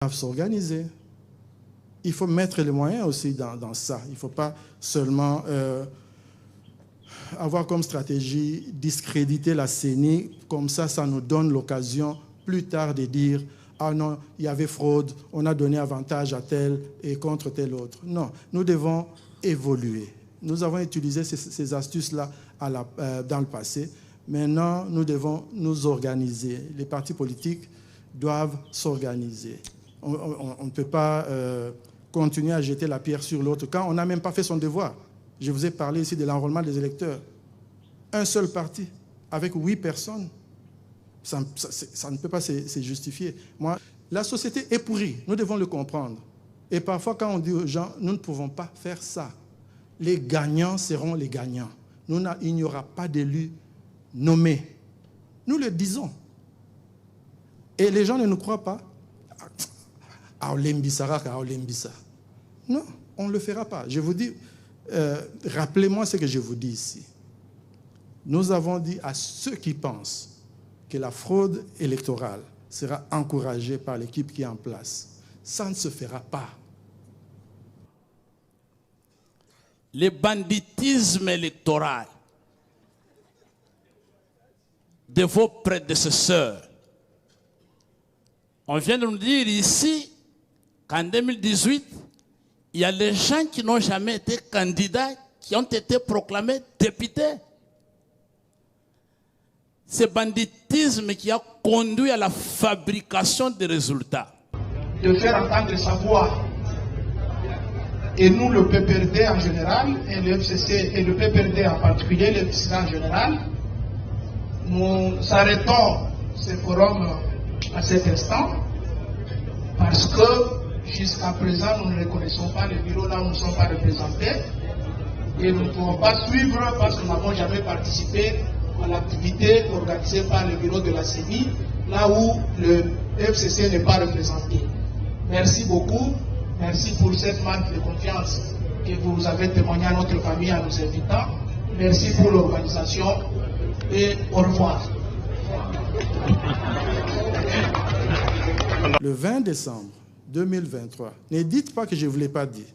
doivent s'organiser. Il faut mettre les moyens aussi dans ça. Il ne faut pas seulement avoir comme stratégie discréditer la CENI. Comme ça nous donne l'occasion plus tard de dire « Ah non, il y avait fraude, on a donné avantage à tel et contre tel autre ». Non, nous devons évoluer. Nous avons utilisé ces astuces-là dans le passé. Maintenant, nous devons nous organiser. Les partis politiques doivent s'organiser. On ne peut pas continuer à jeter la pierre sur l'autre quand on n'a même pas fait son devoir. Je vous ai parlé ici de l'enrôlement des électeurs. Un seul parti, avec 8 personnes, ça ne peut pas se justifier. La société est pourrie, nous devons le comprendre. Et parfois, quand on dit aux gens, nous ne pouvons pas faire ça, les gagnants seront les gagnants. Il n'y aura pas d'élus nommés. Nous le disons. Et les gens ne nous croient pas. Non, on ne le fera pas. Je vous dis, rappelez-moi ce que je vous dis ici. Nous avons dit à ceux qui pensent que la fraude électorale sera encouragée par l'équipe qui est en place. Ça ne se fera pas. Le banditisme électoral de vos prédécesseurs. On vient de nous dire ici qu'en 2018, il y a des gens qui n'ont jamais été candidats, qui ont été proclamés députés. Ce banditisme qui a conduit à la fabrication des résultats. De faire entendre sa voix. Et nous, le PPRD en général, et le FCC et le PPRD en particulier, le FCC en général, nous arrêtons ce forum à cet instant parce que jusqu'à présent, nous ne reconnaissons pas les bureaux là où nous ne sommes pas représentés et nous ne pouvons pas suivre parce que nous n'avons jamais participé à l'activité organisée par le bureau de la CENI, là où le FCC n'est pas représenté. Merci beaucoup. Merci pour cette marque de confiance que vous avez témoigné à notre famille en nous invitant. Merci pour l'organisation et au revoir. Le 20 décembre 2023, ne dites pas que je ne vous l'ai pas dit.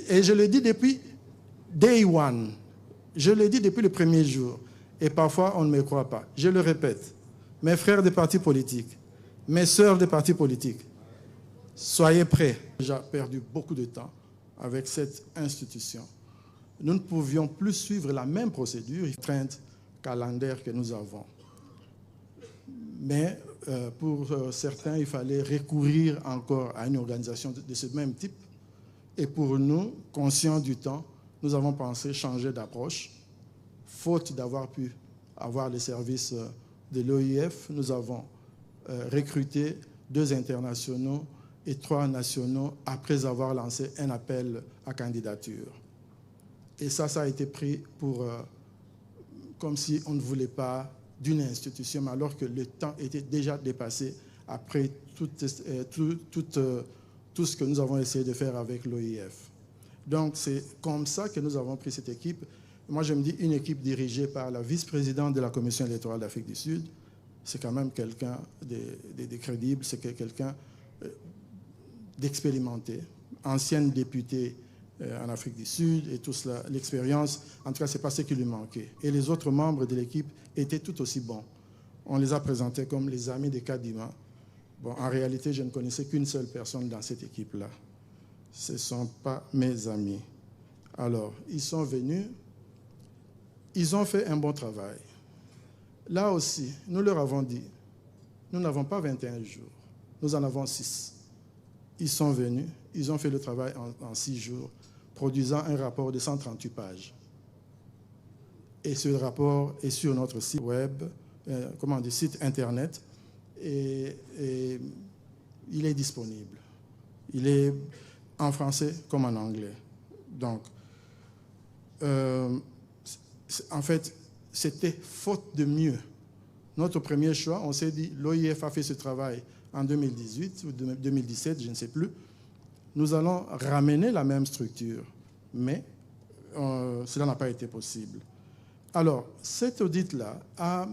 Et je le dis depuis day one. Je le dis depuis le premier jour. Et parfois, on ne me croit pas. Je le répète. Mes frères des partis politiques, mes sœurs des partis politiques, soyez prêts. J'ai perdu beaucoup de temps avec cette institution. Nous ne pouvions plus suivre la même procédure, contrainte calendaire que nous avons. Mais pour certains, il fallait recourir encore à une organisation de ce même type. Et pour nous, conscients du temps, nous avons pensé changer d'approche. Faute d'avoir pu avoir les services de l'OIF, nous avons recruté 2 internationaux et 3 nationaux après avoir lancé un appel à candidature. Et ça a été pris pour, comme si on ne voulait pas d'une institution, alors que le temps était déjà dépassé après tout ce que nous avons essayé de faire avec l'OIF. Donc c'est comme ça que nous avons pris cette équipe. Moi je me dis une équipe dirigée par la vice-présidente de la Commission électorale d'Afrique du Sud, c'est quand même quelqu'un de crédible, c'est quelqu'un d'expérimenté, ancienne députée en Afrique du Sud et tout cela, l'expérience, en tout cas, ce n'est pas ce qui lui manquait. Et les autres membres de l'équipe étaient tout aussi bons. On les a présentés comme les amis de Kadima. Bon, en réalité, je ne connaissais qu'une seule personne dans cette équipe-là. Ce ne sont pas mes amis. Alors, ils sont venus, ils ont fait un bon travail. Là aussi, nous leur avons dit, nous n'avons pas 21 jours, nous en avons 6. Ils sont venus, ils ont fait le travail en 6 jours, produisant un rapport de 138 pages. Et ce rapport est sur notre site web, site internet, et il est disponible. Il est en français comme en anglais. Donc, en fait, c'était faute de mieux. Notre premier choix, on s'est dit, l'OIF a fait ce travail en 2018 ou 2017, je ne sais plus. Nous allons ramener la même structure, mais cela n'a pas été possible. Alors, cet audit-là a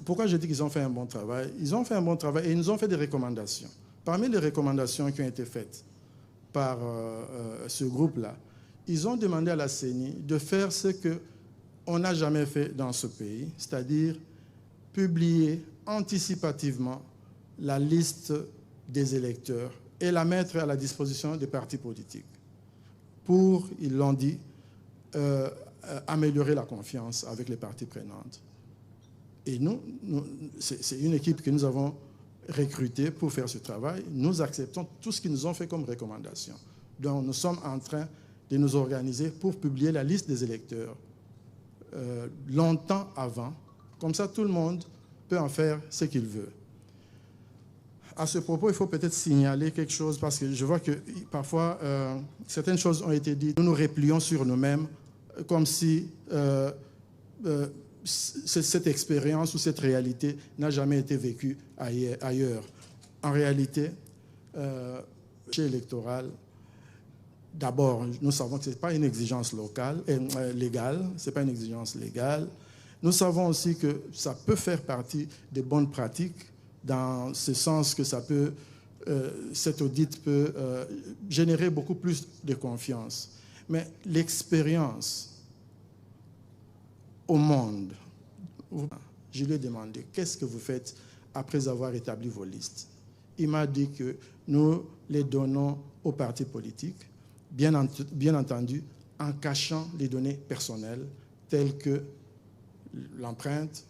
pourquoi je dis qu'ils ont fait un bon travail? Ils ont fait un bon travail et ils nous ont fait des recommandations. Parmi les recommandations qui ont été faites par ce groupe-là, ils ont demandé à la CENI de faire ce qu'on n'a jamais fait dans ce pays, c'est-à-dire publier anticipativement la liste des électeurs et la mettre à la disposition des partis politiques pour, ils l'ont dit, améliorer la confiance avec les parties prenantes. Et nous c'est une équipe que nous avons recrutée pour faire ce travail. Nous acceptons tout ce qu'ils nous ont fait comme recommandation. Donc nous sommes en train de nous organiser pour publier la liste des électeurs longtemps avant. Comme ça, tout le monde peut en faire ce qu'il veut. À ce propos, il faut peut-être signaler quelque chose parce que je vois que parfois, certaines choses ont été dites. Nous nous replions sur nous-mêmes comme si cette expérience ou cette réalité n'a jamais été vécue ailleurs. En réalité, chez électoral, d'abord, nous savons que ce n'est pas une exigence légale, ce n'est pas une exigence légale. Nous savons aussi que ça peut faire partie des bonnes pratiques, dans ce sens que ça peut, cet audit peut générer beaucoup plus de confiance. Mais l'expérience au monde, je lui ai demandé, qu'est-ce que vous faites après avoir établi vos listes? Il m'a dit que nous les donnons aux partis politiques, bien entendu, en cachant les données personnelles telles que l'empreinte,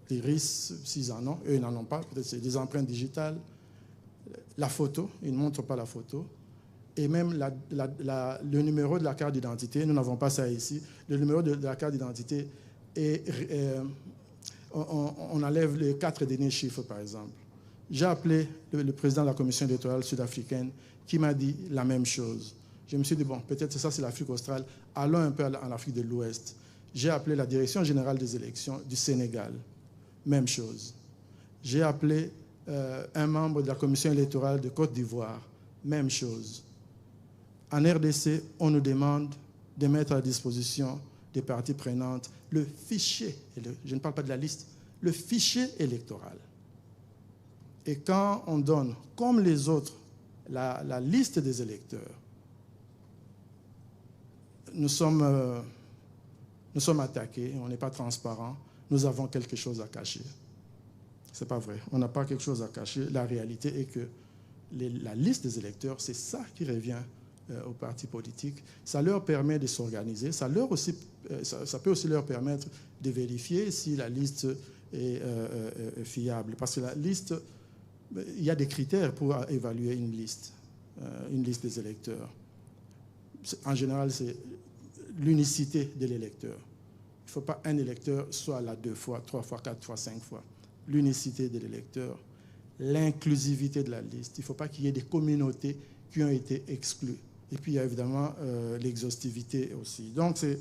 l'iris, s'ils en ont, eux ils n'en ont pas, peut-être c'est des empreintes digitales, la photo, ils ne montrent pas la photo, et même le numéro de la carte d'identité, nous n'avons pas ça ici, le numéro de la carte d'identité, on enlève les 4 derniers chiffres par exemple. J'ai appelé le président de la commission électorale sud-africaine qui m'a dit la même chose. Je me suis dit, bon, peut-être ça c'est l'Afrique australe, allons un peu en Afrique de l'Ouest. J'ai appelé la direction générale des élections du Sénégal, même chose. J'ai appelé un membre de la commission électorale de Côte d'Ivoire, même chose. En RDC, on nous demande de mettre à disposition des parties prenantes le fichier, je ne parle pas de la liste, le fichier électoral. Et quand on donne, comme les autres, la liste des électeurs, nous sommes attaqués, on n'est pas transparent, nous avons quelque chose à cacher. Ce n'est pas vrai, on n'a pas quelque chose à cacher. La réalité est que la liste des électeurs, c'est ça qui revient aux partis politiques. Ça leur permet de s'organiser, ça peut aussi leur permettre de vérifier si la liste est fiable. Parce que la liste, il y a des critères pour évaluer une liste des électeurs. En général, c'est l'unicité de l'électeur. Il ne faut pas un électeur soit là 2 fois, 3 fois, 4 fois, 5 fois. L'unicité de l'électeur, l'inclusivité de la liste. Il ne faut pas qu'il y ait des communautés qui ont été exclues. Et puis, il y a évidemment l'exhaustivité aussi. Donc, c'est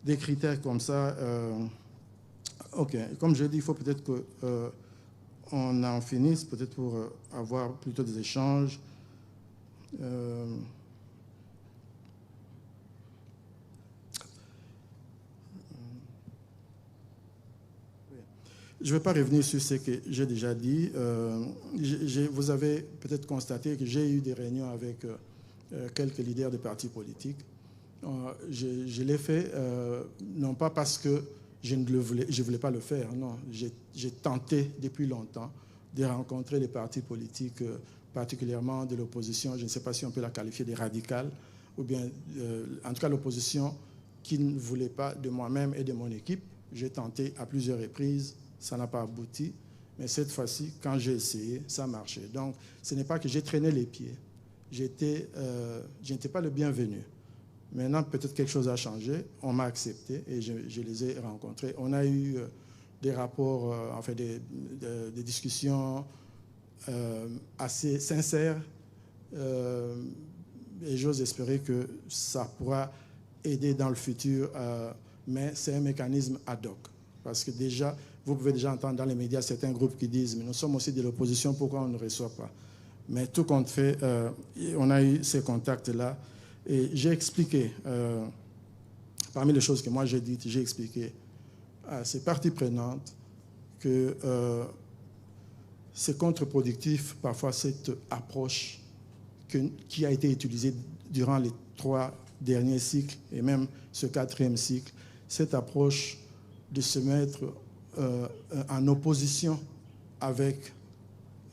des critères comme ça. OK. Comme je dis, il faut peut-être qu'on en finisse, peut-être pour avoir plutôt des échanges. Je ne vais pas revenir sur ce que j'ai déjà dit. Vous avez peut-être constaté que j'ai eu des réunions avec quelques leaders de partis politiques. Je l'ai fait, non pas parce que je ne voulais pas le faire, non. J'ai tenté depuis longtemps de rencontrer les partis politiques, particulièrement de l'opposition. Je ne sais pas si on peut la qualifier de radicale, ou bien, en tout cas, l'opposition qui ne voulait pas de moi-même et de mon équipe. J'ai tenté à plusieurs reprises. Ça n'a pas abouti, mais cette fois-ci, quand j'ai essayé, ça marchait. Donc, ce n'est pas que j'ai traîné les pieds. Je n'étais pas le bienvenu. Maintenant, peut-être quelque chose a changé. On m'a accepté et je les ai rencontrés. On a eu des rapports, enfin des discussions assez sincères. Et j'ose espérer que ça pourra aider dans le futur. Mais c'est un mécanisme ad hoc. Parce que déjà, vous pouvez déjà entendre dans les médias certains groupes qui disent « mais nous sommes aussi de l'opposition, pourquoi on ne reçoit pas ?» Mais tout compte fait, on a eu ces contacts-là. Et j'ai expliqué, parmi les choses que moi j'ai dites, j'ai expliqué à ces parties prenantes que c'est contre-productif parfois cette approche qui a été utilisée durant les 3 derniers cycles et même ce 4e cycle, cette approche de se mettre en opposition avec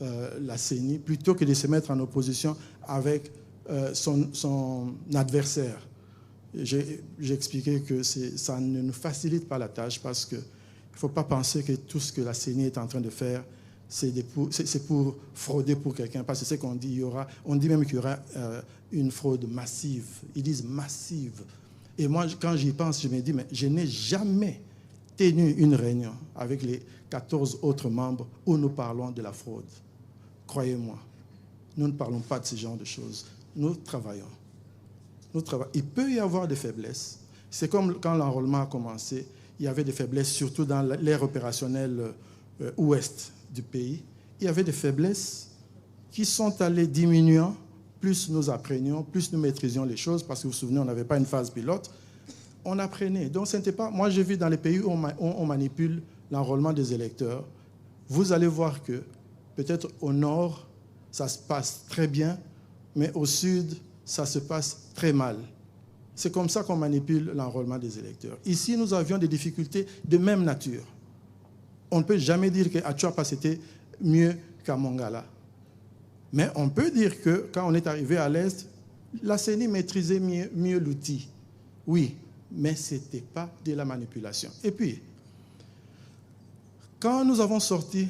la CENI plutôt que de se mettre en opposition avec son adversaire. J'ai expliqué que ça ne nous facilite pas la tâche parce qu'il ne faut pas penser que tout ce que la CENI est en train de faire, c'est pour frauder pour quelqu'un. Parce que c'est qu'on dit, on dit même qu'il y aura une fraude massive. Ils disent massive. Et moi, quand j'y pense, je me dis, mais je n'ai jamais tenu une réunion avec les 14 autres membres où nous parlons de la fraude. Croyez-moi, nous ne parlons pas de ce genre de choses. Nous travaillons. Il peut y avoir des faiblesses. C'est comme quand l'enrôlement a commencé, il y avait des faiblesses, surtout dans l'ère opérationnelle ouest du pays. Il y avait des faiblesses qui sont allées diminuant, plus nous apprenions, plus nous maîtrisions les choses, parce que vous vous souvenez, on n'avait pas une phase pilote. On apprenait. Donc, ce n'était pas... Moi, j'ai vu dans les pays où on manipule l'enrôlement des électeurs, vous allez voir que peut-être au nord, ça se passe très bien, mais au sud, ça se passe très mal. C'est comme ça qu'on manipule l'enrôlement des électeurs. Ici, nous avions des difficultés de même nature. On ne peut jamais dire qu'à Tchouapa, c'était mieux qu'à Mongala. Mais on peut dire que quand on est arrivé à l'Est, la CENI maîtrisait mieux l'outil. Oui, mais ce n'était pas de la manipulation. Et puis, quand nous avons sorti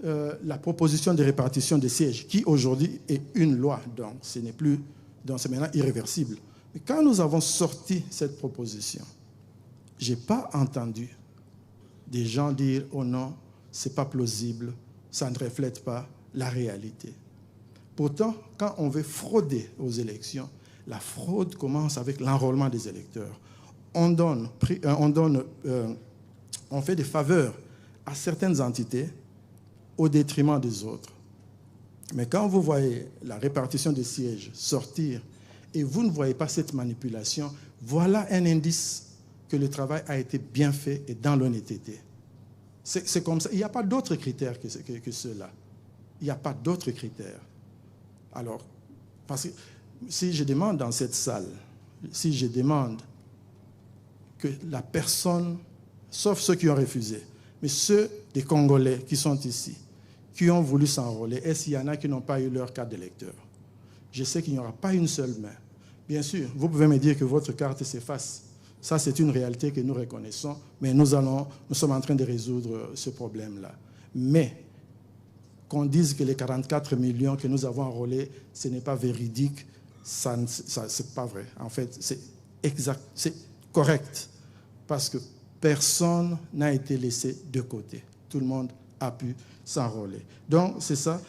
la proposition de répartition des sièges, qui aujourd'hui est une loi, donc ce n'est plus, donc c'est maintenant irréversible. Mais quand nous avons sorti cette proposition, je n'ai pas entendu des gens dire « Oh non, ce n'est pas plausible, ça ne reflète pas la réalité ». Pourtant, quand on veut frauder aux élections, la fraude commence avec l'enrôlement des électeurs. On fait des faveurs à certaines entités au détriment des autres. Mais quand vous voyez la répartition des sièges sortir et vous ne voyez pas cette manipulation, voilà un indice que le travail a été bien fait et dans l'honnêteté. C'est comme ça. Il n'y a pas d'autres critères que ceux-là. Il n'y a pas d'autres critères. Alors, parce que si je demande dans cette salle, si je demande que la personne, sauf ceux qui ont refusé, mais ceux des Congolais qui sont ici, qui ont voulu s'enrôler, est-ce qu'il y en a qui n'ont pas eu leur carte d'électeur? Je sais qu'il n'y aura pas une seule main. Bien sûr, vous pouvez me dire que votre carte s'efface. Ça, c'est une réalité que nous reconnaissons, mais nous sommes en train de résoudre ce problème-là. Mais qu'on dise que les 44 millions que nous avons enrôlés, ce n'est pas véridique, ça c'est pas vrai. En fait, c'est exact, c'est correct, parce que personne n'a été laissé de côté. Tout le monde a pu s'enrôler. Donc, c'est ça.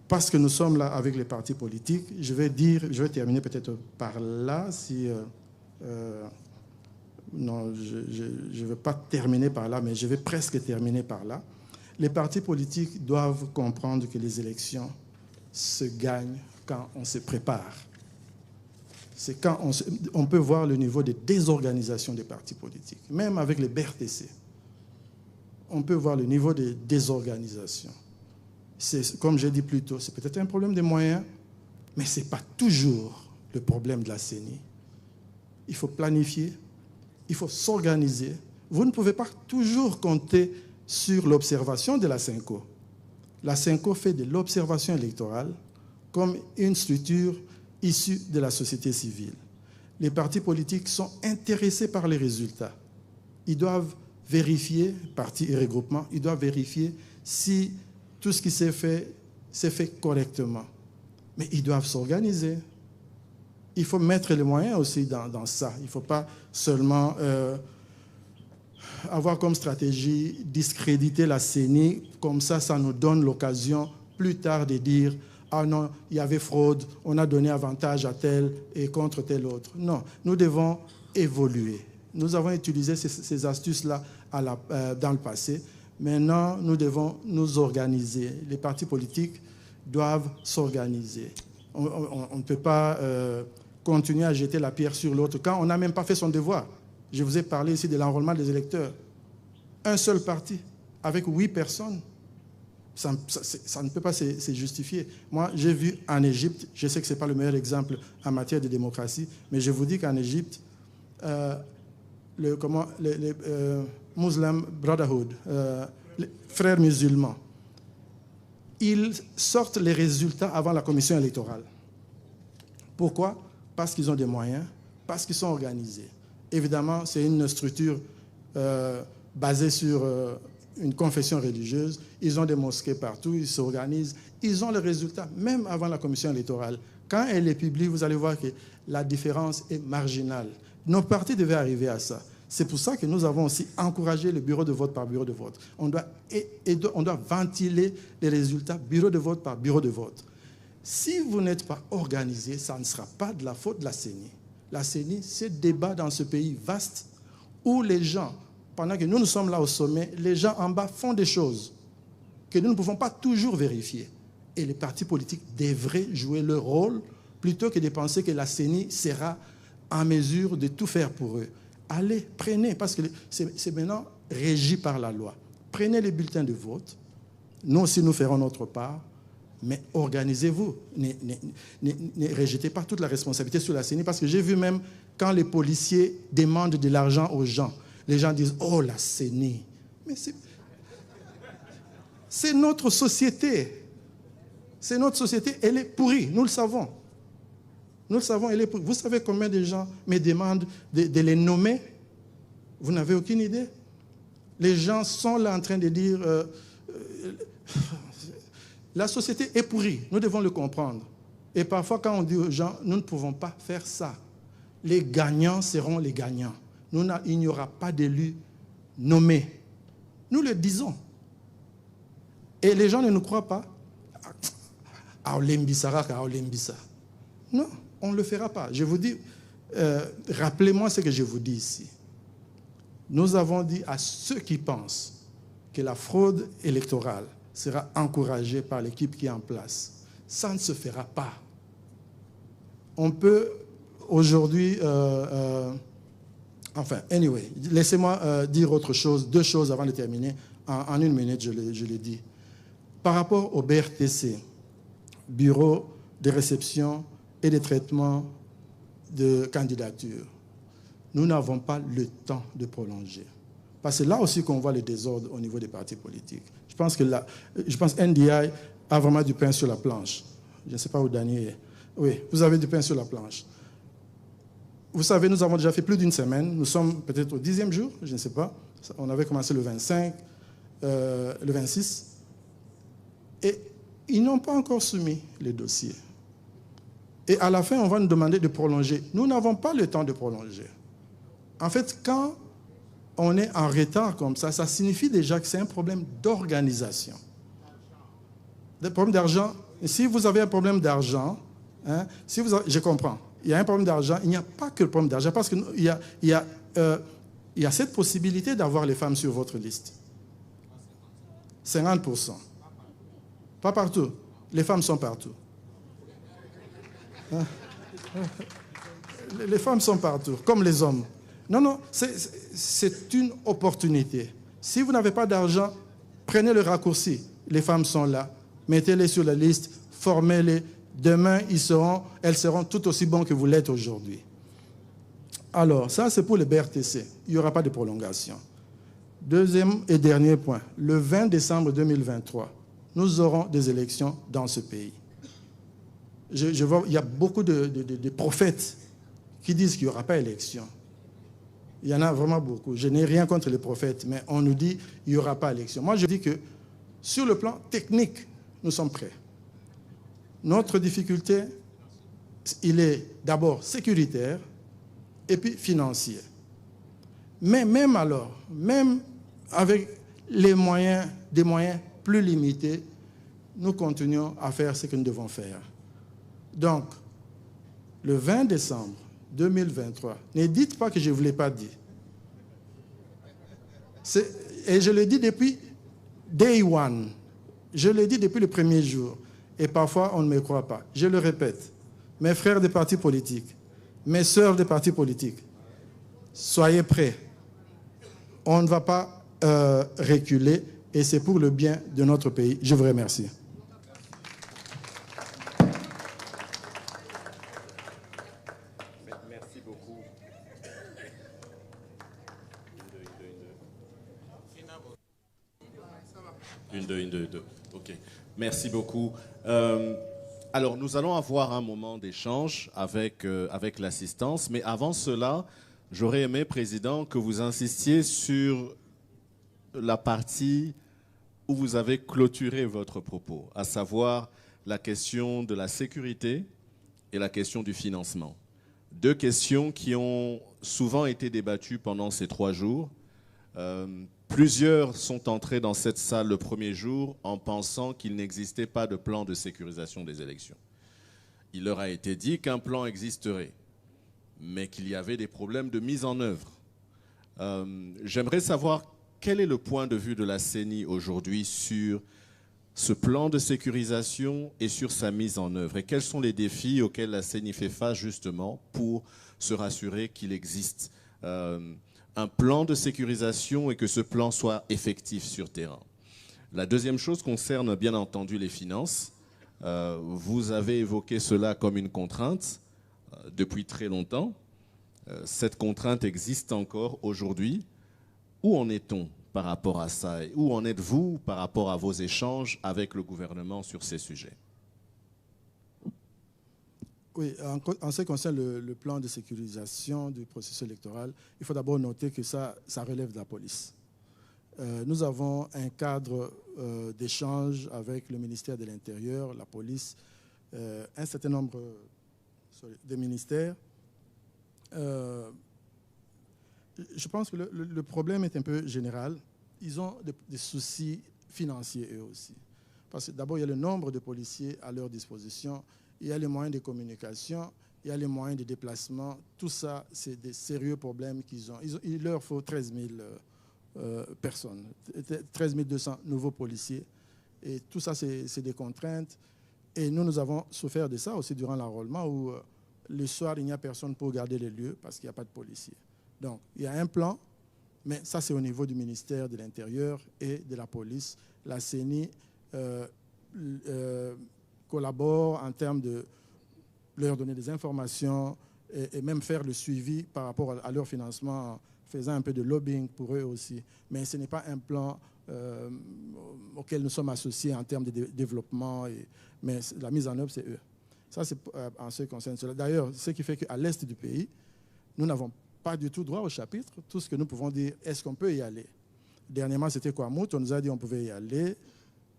Parce que nous sommes là avec les partis politiques, je vais terminer peut-être par là, si... non, je ne vais pas terminer par là, mais je vais presque terminer par là. Les partis politiques doivent comprendre que les élections se gagnent quand on se prépare. C'est quand on peut voir le niveau de désorganisation des partis politiques. Même avec les BRTC, on peut voir le niveau de désorganisation. C'est, comme j'ai dit plus tôt, c'est peut-être un problème de moyens, mais ce n'est pas toujours le problème de la CENI. Il faut planifier, il faut s'organiser. Vous ne pouvez pas toujours compter sur l'observation de la CENCO. La CENCO fait de l'observation électorale comme une structure issue de la société civile. Les partis politiques sont intéressés par les résultats. Ils doivent vérifier, partis et regroupements, ils doivent vérifier si tout ce qui s'est fait correctement. Mais ils doivent s'organiser. Il faut mettre les moyens aussi dans ça. Il ne faut pas seulement avoir comme stratégie discréditer la CENI. Comme ça nous donne l'occasion plus tard de dire « Ah non, il y avait fraude, on a donné avantage à tel et contre tel autre ». Non, nous devons évoluer. Nous avons utilisé ces astuces-là dans le passé. Maintenant, nous devons nous organiser. Les partis politiques doivent s'organiser. On ne peut pas continuer à jeter la pierre sur l'autre quand on n'a même pas fait son devoir. Je vous ai parlé ici de l'enrôlement des électeurs. Un seul parti avec 8 personnes. Ça ne peut pas se justifier. Moi, j'ai vu en Égypte, je sais que ce n'est pas le meilleur exemple en matière de démocratie, mais je vous dis qu'en Égypte, les Muslim Brotherhood, les frères musulmans, ils sortent les résultats avant la commission électorale. Pourquoi? Parce qu'ils ont des moyens, parce qu'ils sont organisés. Évidemment, c'est une structure basée sur une confession religieuse. Ils ont des mosquées partout, ils s'organisent. Ils ont les résultats, même avant la commission électorale. Quand elle est publiée, vous allez voir que la différence est marginale. Nos partis devaient arriver à ça. C'est pour ça que nous avons aussi encouragé le bureau de vote par bureau de vote. On doit ventiler les résultats bureau de vote par bureau de vote. Si vous n'êtes pas organisé, ça ne sera pas de la faute de la CENI. La CENI, c'est le débat dans ce pays vaste où les gens, pendant que nous sommes là au sommet, les gens en bas font des choses que nous ne pouvons pas toujours vérifier. Et les partis politiques devraient jouer leur rôle plutôt que de penser que la CENI sera en mesure de tout faire pour eux. Allez, prenez, parce que c'est maintenant régi par la loi. Prenez les bulletins de vote. Nous aussi, nous ferons notre part. Mais organisez-vous. Ne rejetez pas toute la responsabilité sur la CENI, parce que j'ai vu même quand les policiers demandent de l'argent aux gens, les gens disent « Oh, la CENI ». Mais c'est notre société. C'est notre société. Elle est pourrie, nous le savons. Nous le savons, elle est pourrie. Vous savez combien de gens me demandent de les nommer? Vous n'avez aucune idée. Les gens sont là en train de dire la société est pourrie, nous devons le comprendre. Et parfois, quand on dit aux gens, nous ne pouvons pas faire ça. Les gagnants seront les gagnants. Il n'y aura pas d'élus nommés. Nous le disons. Et les gens ne nous croient pas. Non, on ne le fera pas. Je vous dis, rappelez-moi ce que je vous dis ici. Nous avons dit à ceux qui pensent que la fraude électorale sera encouragée par l'équipe qui est en place. Ça ne se fera pas. On peut aujourd'hui... anyway, laissez-moi dire autre chose, 2 choses avant de terminer. En 1 minute, je l'ai dit. Par rapport au BRTC, Bureau de réception et de traitement de candidature, nous n'avons pas le temps de prolonger. Parce que là aussi qu'on voit le désordre au niveau des partis politiques. Je pense que NDI a vraiment du pain sur la planche. Je ne sais pas où Daniel est. Oui, vous avez du pain sur la planche. Vous savez, nous avons déjà fait plus d'1 semaine. Nous sommes peut-être au 10e jour, je ne sais pas. On avait commencé le 25, le 26. Et ils n'ont pas encore soumis les dossiers. Et à la fin, on va nous demander de prolonger. Nous n'avons pas le temps de prolonger. En fait, quand on est en retard comme ça, ça signifie déjà que c'est un problème d'organisation. Des problèmes d'argent. Si vous avez un problème d'argent, hein, je comprends. Il y a un problème d'argent. Il n'y a pas que le problème d'argent, parce qu'il y a cette possibilité d'avoir les femmes sur votre liste. 50%. Pas partout. Les femmes sont partout. Hein? Les femmes sont partout, comme les hommes. Non, c'est une opportunité. Si vous n'avez pas d'argent, prenez le raccourci. Les femmes sont là. Mettez-les sur la liste, formez-les. Demain, elles seront tout aussi bonnes que vous l'êtes aujourd'hui. Alors, ça, c'est pour le BRTC. Il n'y aura pas de prolongation. 2e et dernier point. Le 20 décembre 2023, nous aurons des élections dans ce pays. Je vois, il y a beaucoup de prophètes qui disent qu'il n'y aura pas élection. Il y en a vraiment beaucoup. Je n'ai rien contre les prophètes, mais on nous dit qu'il n'y aura pas élection. Moi, je dis que sur le plan technique, nous sommes prêts. Notre difficulté, il est d'abord sécuritaire et puis financier. Mais même alors, même avec des moyens plus limités, nous continuons à faire ce que nous devons faire. Donc, le 20 décembre 2023, ne dites pas que je ne vous l'ai pas dit. Et je le dis depuis day one. Je le dis depuis le premier jour. Et parfois, on ne me croit pas. Je le répète. Mes frères des partis politiques, mes sœurs des partis politiques, soyez prêts. On ne va pas reculer et c'est pour le bien de notre pays. Je vous remercie. Merci beaucoup. Une, deux. OK. Merci beaucoup. Alors, nous allons avoir un moment d'échange avec l'assistance, mais avant cela, j'aurais aimé, Président, que vous insistiez sur la partie où vous avez clôturé votre propos, à savoir la question de la sécurité et la question du financement. Deux questions qui ont souvent été débattues pendant ces 3 jours. Plusieurs sont entrés dans cette salle le premier jour en pensant qu'il n'existait pas de plan de sécurisation des élections. Il leur a été dit qu'un plan existerait, mais qu'il y avait des problèmes de mise en œuvre. J'aimerais savoir quel est le point de vue de la CENI aujourd'hui sur ce plan de sécurisation et sur sa mise en œuvre, et quels sont les défis auxquels la CENI fait face justement pour se rassurer qu'il existe un plan de sécurisation et que ce plan soit effectif sur terrain. La deuxième chose concerne bien entendu les finances. Vous avez évoqué cela comme une contrainte depuis très longtemps. Cette contrainte existe encore aujourd'hui. Où en est-on par rapport à ça? Et où en êtes-vous par rapport à vos échanges avec le gouvernement sur ces sujets? Oui, en ce qui concerne le plan de sécurisation du processus électoral, il faut d'abord noter que ça relève de la police. Nous avons un cadre d'échange avec le ministère de l'Intérieur, la police, un certain nombre de ministères. Je pense que le problème est un peu général. Ils ont des soucis financiers eux aussi. Parce que d'abord, il y a le nombre de policiers à leur disposition, il y a les moyens de communication, il y a les moyens de déplacement. Tout ça, c'est des sérieux problèmes qu'ils ont. Il leur faut 13 000 personnes, 13 200 nouveaux policiers. Et tout ça, c'est des contraintes. Et nous avons souffert de ça aussi durant l'enrôlement où le soir, il n'y a personne pour garder les lieux parce qu'il n'y a pas de policiers. Donc, il y a un plan, mais ça, c'est au niveau du ministère de l'Intérieur et de la police. La CENI collabore en termes de leur donner des informations et même faire le suivi par rapport à leur financement, en faisant un peu de lobbying pour eux aussi. Mais ce n'est pas un plan auquel nous sommes associés en termes de développement, mais la mise en œuvre, c'est eux. Ça, c'est en ce qui concerne cela. D'ailleurs, ce qui fait qu'à l'est du pays, nous n'avons pas du tout droit au chapitre. Tout ce que nous pouvons dire, est-ce qu'on peut y aller? Dernièrement, c'était Kwamouth, on nous a dit qu'on pouvait y aller.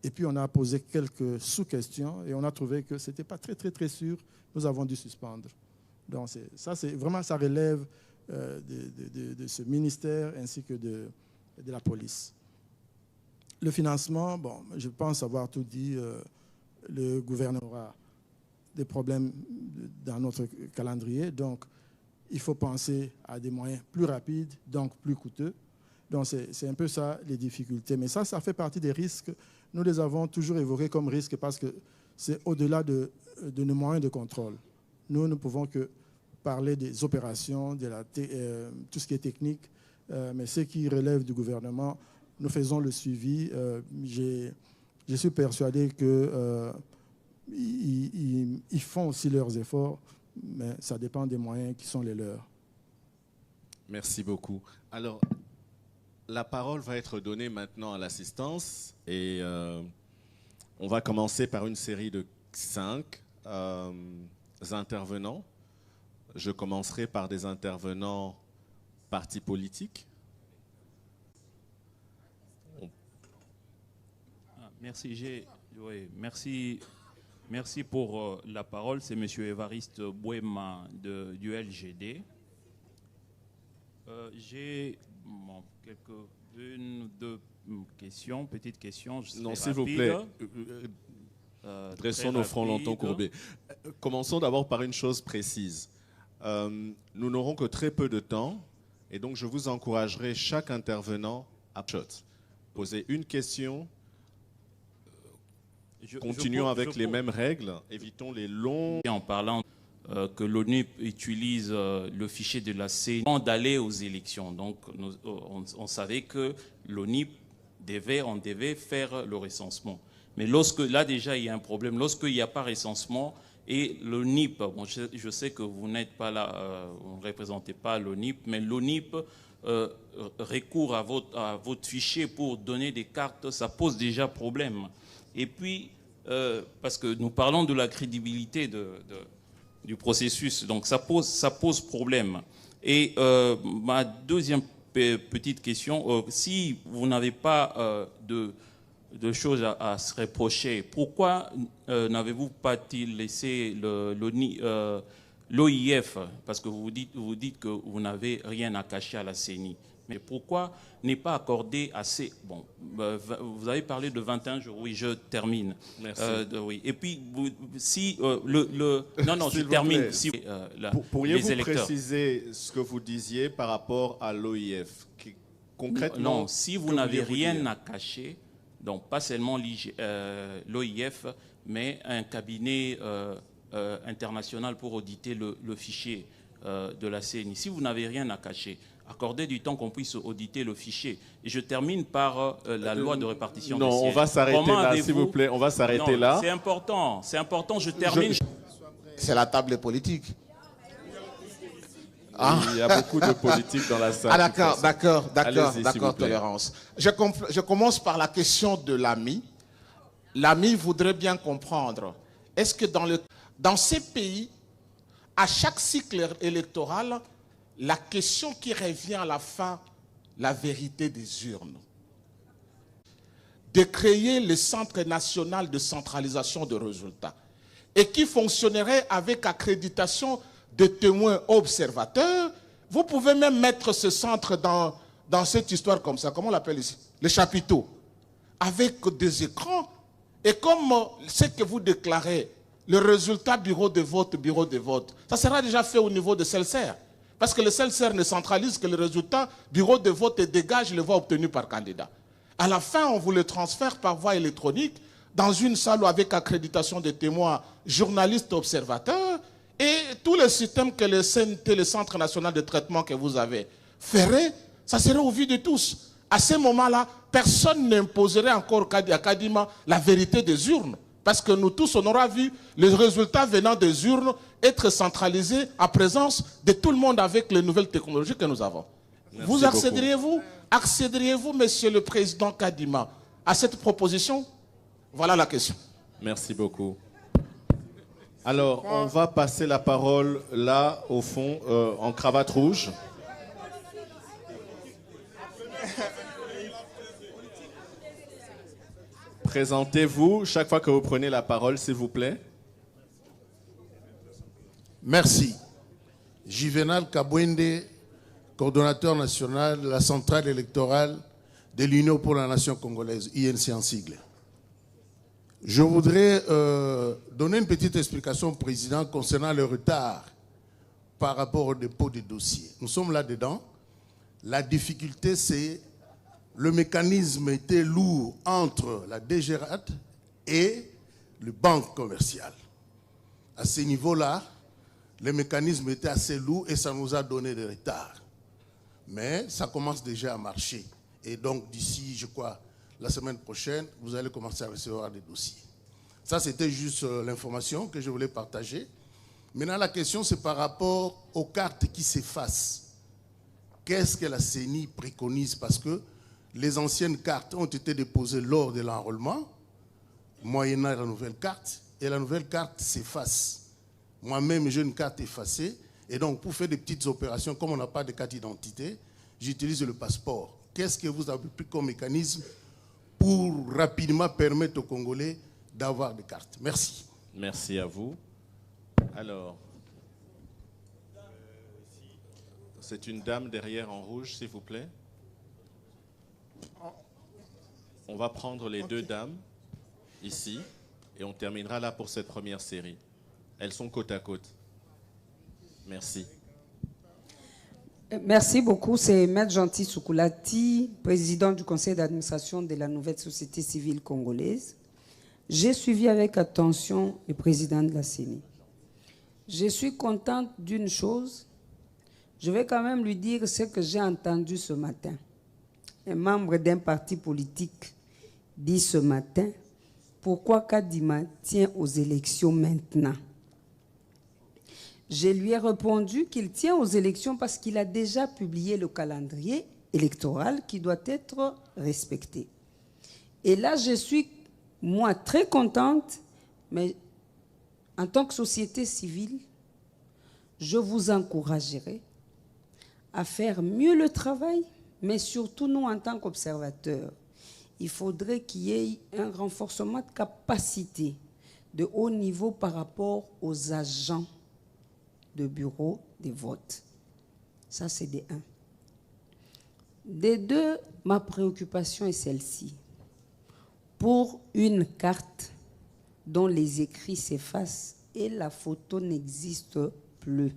Et puis, on a posé quelques sous-questions et on a trouvé que ce n'était pas très sûr. Nous avons dû suspendre. Donc, ça relève de ce ministère ainsi que de la police. Le financement, bon, je pense avoir tout dit. Le gouvernement aura des problèmes dans notre calendrier. Donc, il faut penser à des moyens plus rapides, donc plus coûteux. Donc, c'est un peu ça, les difficultés. Mais ça fait partie des risques. Nous les avons toujours évoqués comme risques parce que c'est au-delà de nos moyens de contrôle. Nous ne pouvons que parler des opérations, tout ce qui est technique, mais ce qui relève du gouvernement, nous faisons le suivi. Je suis persuadé qu'ils font aussi leurs efforts, mais ça dépend des moyens qui sont les leurs. Merci beaucoup. Alors, la parole va être donnée maintenant à l'assistance et on va commencer par une série de 5 intervenants. Je commencerai par des intervenants partis politiques. Merci, merci pour la parole. C'est M. Évariste Bouema du LGD. J'ai une ou deux questions, petites questions. Non, s'il vous plaît, dressons nos fronts longtemps courbés. Commençons d'abord par une chose précise. Nous n'aurons que très peu de temps et donc je vous encouragerai chaque intervenant à poser une question. Continuons avec les mêmes règles, évitons les longs... En parlant que l'ONU utilise le fichier de la CENI avant d'aller aux élections. Donc on savait que l'ONU on devait faire le recensement. Mais lorsque, là déjà il y a un problème, lorsqu'il n'y a pas recensement et l'ONIP, bon, je sais que vous n'êtes pas là, vous ne représentez pas l'ONIP, mais l'ONIP recourt à votre fichier pour donner des cartes, ça pose déjà problème. Et puis, parce que nous parlons de la crédibilité du processus, donc ça pose problème. Et ma deuxième petite question, si vous n'avez pas de choses à se reprocher, pourquoi n'avez-vous pas-il laissé l'OIF, parce que vous dites que vous n'avez rien à cacher à la CENI, mais pourquoi n'est pas accordé assez... Bon, vous avez parlé de 21 jours, oui, je termine. Merci. Oui. Et puis, si non, je termine. Si, pourriez-vous préciser ce que vous disiez par rapport à l'OIF? Concrètement, non, si vous n'avez rien à cacher, donc pas seulement l'OIF, mais un cabinet international pour auditer le fichier de la CENI. Si vous n'avez rien à cacher, accordez du temps qu'on puisse auditer le fichier. Et je termine par la loi de répartition des sièges. Non, on va s'arrêter là, s'il vous plaît. On va s'arrêter là. C'est important, je termine. C'est la table politique. Il y a beaucoup de politique dans la salle. Ah d'accord, Tolérance. Je commence par la question de l'AMI. L'AMI voudrait bien comprendre, est-ce que dans ces pays, à chaque cycle électoral, la question qui revient à la fin, la vérité des urnes, de créer le Centre national de centralisation de résultats et qui fonctionnerait avec accréditation de témoins observateurs. Vous pouvez même mettre ce centre dans cette histoire comme ça, comment on l'appelle ici? Les chapiteaux, avec des écrans. Et comme ce que vous déclarez, le résultat bureau de vote, ça sera déjà fait au niveau de CELSER. Parce que le CELSER ne centralise que le résultat bureau de vote et dégage les voix obtenues par candidat. À la fin, on vous le transfère par voie électronique dans une salle avec accréditation de témoins, journalistes, observateurs, et tous les systèmes que le CNT, le Centre national de traitement que vous avez, ferait, ça serait au vu de tous. À ce moment-là, personne n'imposerait encore à Kadima la vérité des urnes. Parce que nous tous, on aura vu les résultats venant des urnes être centralisés en présence de tout le monde avec les nouvelles technologies que nous avons. Merci vous accéderiez-vous, Monsieur le Président Kadima, à cette proposition? Voilà la question. Merci beaucoup. Alors, on va passer la parole là, au fond, en cravate rouge. Présentez-vous chaque fois que vous prenez la parole, s'il vous plaît. Merci. Juvenal Kabwende, coordonnateur national de la centrale électorale de l'Union pour la nation congolaise, INC en sigle. Je voudrais donner une petite explication au président concernant le retard par rapport au dépôt des dossiers. Nous sommes là-dedans. La difficulté, c'est le mécanisme était lourd entre la DGRAT et le banque commercial. À ce niveau-là, le mécanisme était assez lourd et ça nous a donné des retards. Mais ça commence déjà à marcher. Et donc, d'ici, je crois, la semaine prochaine, vous allez commencer à recevoir des dossiers. Ça, c'était juste l'information que je voulais partager. Maintenant, la question, c'est par rapport aux cartes qui s'effacent. Qu'est-ce que la CENI préconise? Parce que les anciennes cartes ont été déposées lors de l'enrôlement, moyennant la nouvelle carte, et la nouvelle carte s'efface. Moi-même, j'ai une carte effacée, et donc pour faire des petites opérations, comme on n'a pas de carte d'identité, j'utilise le passeport. Qu'est-ce que vous avez pris comme mécanisme pour rapidement permettre aux Congolais d'avoir des cartes? Merci. Merci à vous. Alors, c'est une dame derrière en rouge, s'il vous plaît. On va prendre les deux dames ici et on terminera là pour cette première série. Elles sont côte à côte. Merci. Merci beaucoup. C'est Maître Gentil Soukoulati, président du conseil d'administration de la nouvelle société civile congolaise. J'ai suivi avec attention le président de la CENI. Je suis contente d'une chose. Je vais quand même lui dire ce que j'ai entendu ce matin. un membre d'un parti politique dit ce matin, pourquoi Kadima tient aux élections maintenant? Je lui ai répondu qu'il tient aux élections parce qu'il a déjà publié le calendrier électoral qui doit être respecté. Et là, je suis, moi, très contente, mais en tant que société civile, je vous encouragerai à faire mieux le travail, mais surtout nous, en tant qu'observateurs, il faudrait qu'il y ait un renforcement de capacité de haut niveau par rapport aux agents de bureau des votes. Ça, c'est des 1. Des 2, ma préoccupation est celle-ci. Pour une carte dont les écrits s'effacent et la photo n'existe plus,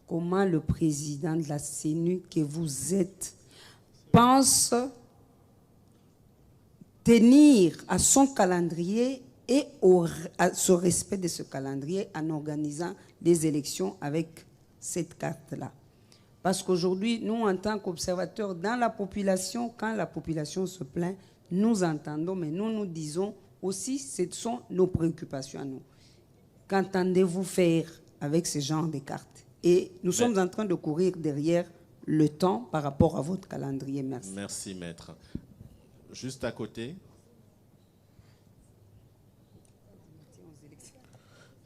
comment le président de la CENI que vous êtes pense tenir à son calendrier et à ce respect de ce calendrier en organisant des élections avec cette carte-là. Parce qu'aujourd'hui, nous, en tant qu'observateurs dans la population, quand la population se plaint, nous entendons, mais nous disons aussi, ce sont nos préoccupations à nous. Qu'entendez-vous faire avec ce genre de cartes? Et nous sommes en train de courir derrière le temps par rapport à votre calendrier. Merci. Merci, maître. Juste à côté.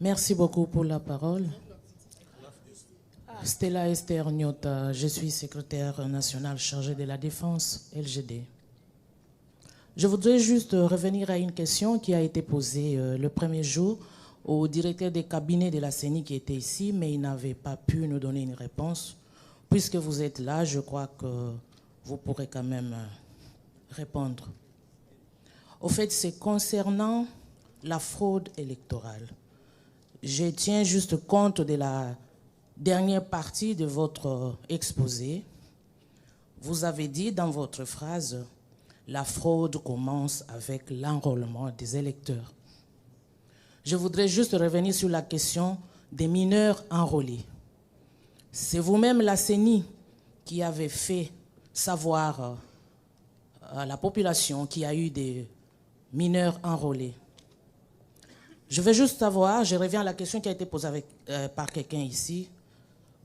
Merci beaucoup pour la parole. Stella Esther Nyota, je suis secrétaire nationale chargée de la défense, LGD. Je voudrais juste revenir à une question qui a été posée le premier jour au directeur des cabinets de la CENI qui était ici, mais il n'avait pas pu nous donner une réponse. Puisque vous êtes là, je crois que vous pourrez quand même répondre. Au fait, c'est concernant la fraude électorale. Je tiens juste compte de la dernière partie de votre exposé. Vous avez dit dans votre phrase, la fraude commence avec l'enrôlement des électeurs. Je voudrais juste revenir sur la question des mineurs enrôlés. C'est vous-même, la CENI, qui avez fait savoir à la population qu'il y a eu des mineurs enrôlés. Je veux juste savoir, je reviens à la question qui a été posée par quelqu'un ici.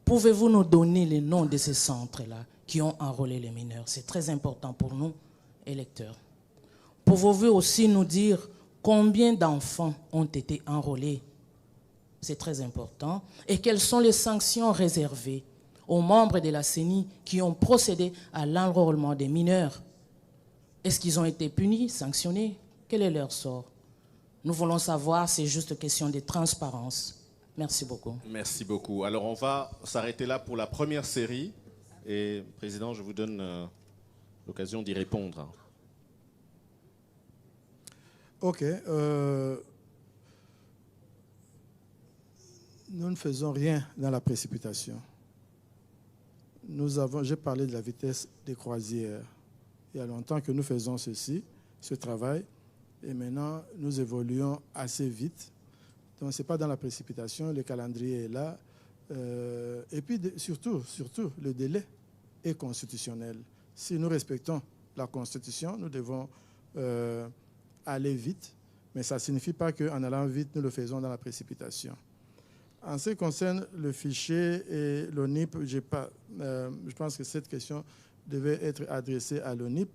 Pouvez-vous nous donner les noms de ces centres-là qui ont enrôlé les mineurs? C'est très important pour nous, électeurs. Pouvez-vous aussi nous dire combien d'enfants ont été enrôlés? C'est très important. Et quelles sont les sanctions réservées aux membres de la CENI qui ont procédé à l'enrôlement des mineurs? Est-ce qu'ils ont été punis, sanctionnés? Quel est leur sort? Nous voulons savoir, c'est juste question de transparence. Merci beaucoup. Merci beaucoup. Alors, on va s'arrêter là pour la première série. Et, Président, je vous donne l'occasion d'y répondre. OK. Nous ne faisons rien dans la précipitation. J'ai parlé de la vitesse des croisières. Il y a longtemps que nous faisons ce travail, et maintenant nous évoluons assez vite. Donc ce n'est pas dans la précipitation, le calendrier est là. Et puis surtout, le délai est constitutionnel. Si nous respectons la Constitution, nous devons aller vite, mais ça ne signifie pas qu'en allant vite, nous le faisons dans la précipitation. En ce qui concerne le fichier et l'ONIP, je pense que cette question devait être adressée à l'ONIP.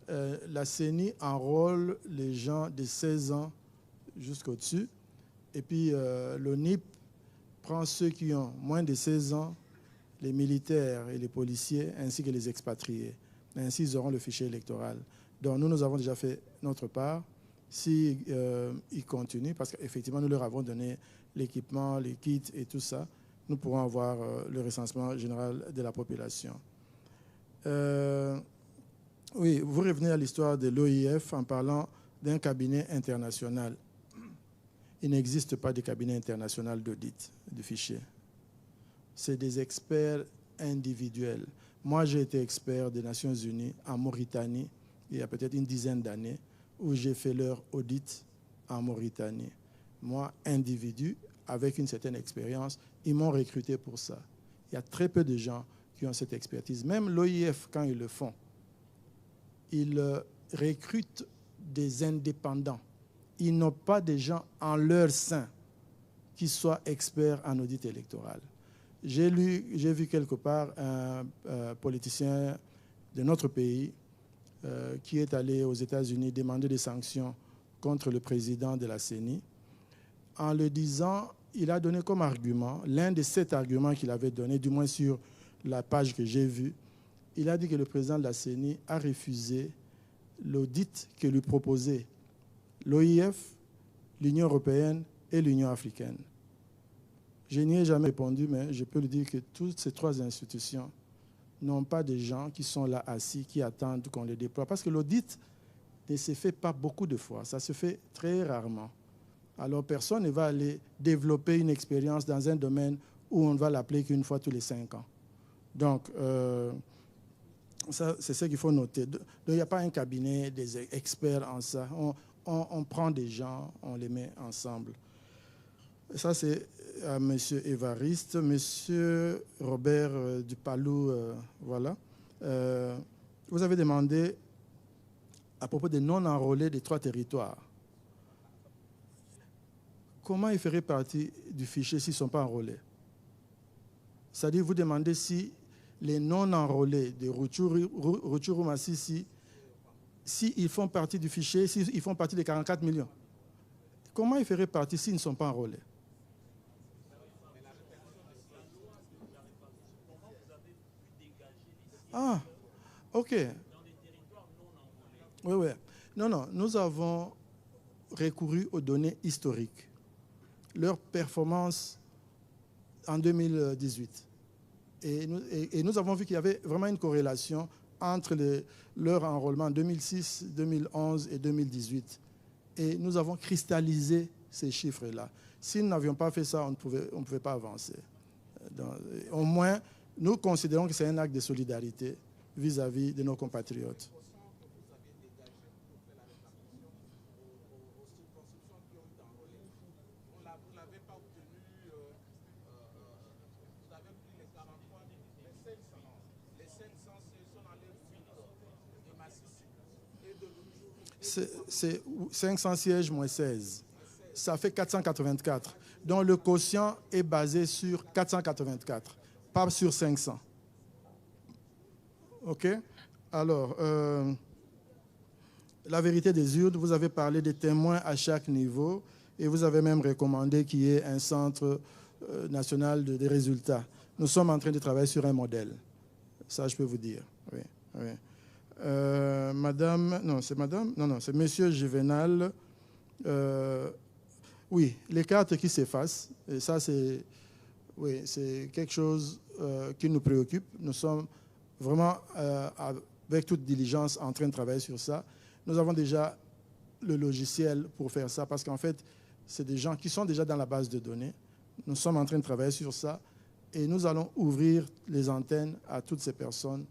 La CENI enrôle les gens de 16 ans jusqu'au-dessus, et puis l'ONIP prend ceux qui ont moins de 16 ans, les militaires et les policiers, ainsi que les expatriés. Ainsi, ils auront le fichier électoral. Donc nous avons déjà fait notre part. Si ils continuent, parce qu'effectivement, nous leur avons donné l'équipement, les kits et tout ça, nous pourrons avoir le recensement général de la population. Oui, vous revenez à l'histoire de l'OIF en parlant d'un cabinet international. Il n'existe pas de cabinet international d'audit du fichier. C'est des experts individuels. Moi, j'ai été expert des Nations Unies en Mauritanie il y a peut-être une dizaine d'années, où j'ai fait leur audit en Mauritanie. Moi, individu, avec une certaine expérience, ils m'ont recruté pour ça. Il y a très peu de gens qui ont cette expertise. Même l'OIF, quand ils le font, ils recrutent des indépendants. Ils n'ont pas des gens en leur sein qui soient experts en audit électoral. J'ai vu quelque part un politicien de notre pays qui est allé aux États-Unis demander des sanctions contre le président de la CENI. En le disant, il a donné comme argument, l'un des 7 arguments qu'il avait donné, du moins sur la page que j'ai vue, il a dit que le président de la CENI a refusé l'audit que lui proposait l'OIF, l'Union européenne et l'Union africaine. Je n'y ai jamais répondu, mais je peux lui dire que toutes ces 3 institutions n'ont pas de gens qui sont là assis, qui attendent qu'on les déploie. Parce que l'audit ne se fait pas beaucoup de fois, ça se fait très rarement. Alors personne ne va aller développer une expérience dans un domaine où on ne va l'appeler qu'une fois tous les 5 ans. Donc, ça, c'est ce qu'il faut noter. Donc, il n'y a pas un cabinet des experts en ça. On prend des gens, on les met ensemble. Ça, c'est à M. Évariste. M. Robert Dupalou, voilà. Vous avez demandé à propos des non-enrôlés des 3 territoires. Comment ils feraient partie du fichier s'ils ne sont pas enrôlés? C'est-à-dire, vous demandez si les non-enrôlés de Rutshuru-Masisi, s'ils font partie du fichier, s'ils font partie des 44 millions. Comment ils feraient partie s'ils ne sont pas enrôlés? Ah, ok. Oui, oui. Non, nous avons recouru aux données historiques. Leur performance en 2018. Et nous avons vu qu'il y avait vraiment une corrélation entre leur enrôlement en 2006, 2011 et 2018. Et nous avons cristallisé ces chiffres-là. Si nous n'avions pas fait ça, on ne pouvait pas avancer. Donc, au moins, nous considérons que c'est un acte de solidarité vis-à-vis de nos compatriotes. C'est 500 sièges moins 16. Ça fait 484. Donc le quotient est basé sur 484, pas sur 500. OK? Alors, la vérité des urnes, vous avez parlé des témoins à chaque niveau et vous avez même recommandé qu'il y ait un centre national des résultats. Nous sommes en train de travailler sur un modèle. Ça, je peux vous dire. Oui, oui. Madame, non, c'est madame, non, c'est monsieur Juvenal. Oui, les cartes qui s'effacent, et ça, c'est quelque chose qui nous préoccupe. Nous sommes vraiment, avec toute diligence, en train de travailler sur ça. Nous avons déjà le logiciel pour faire ça, parce qu'en fait, c'est des gens qui sont déjà dans la base de données. Nous sommes en train de travailler sur ça, et nous allons ouvrir les antennes à toutes ces personnes.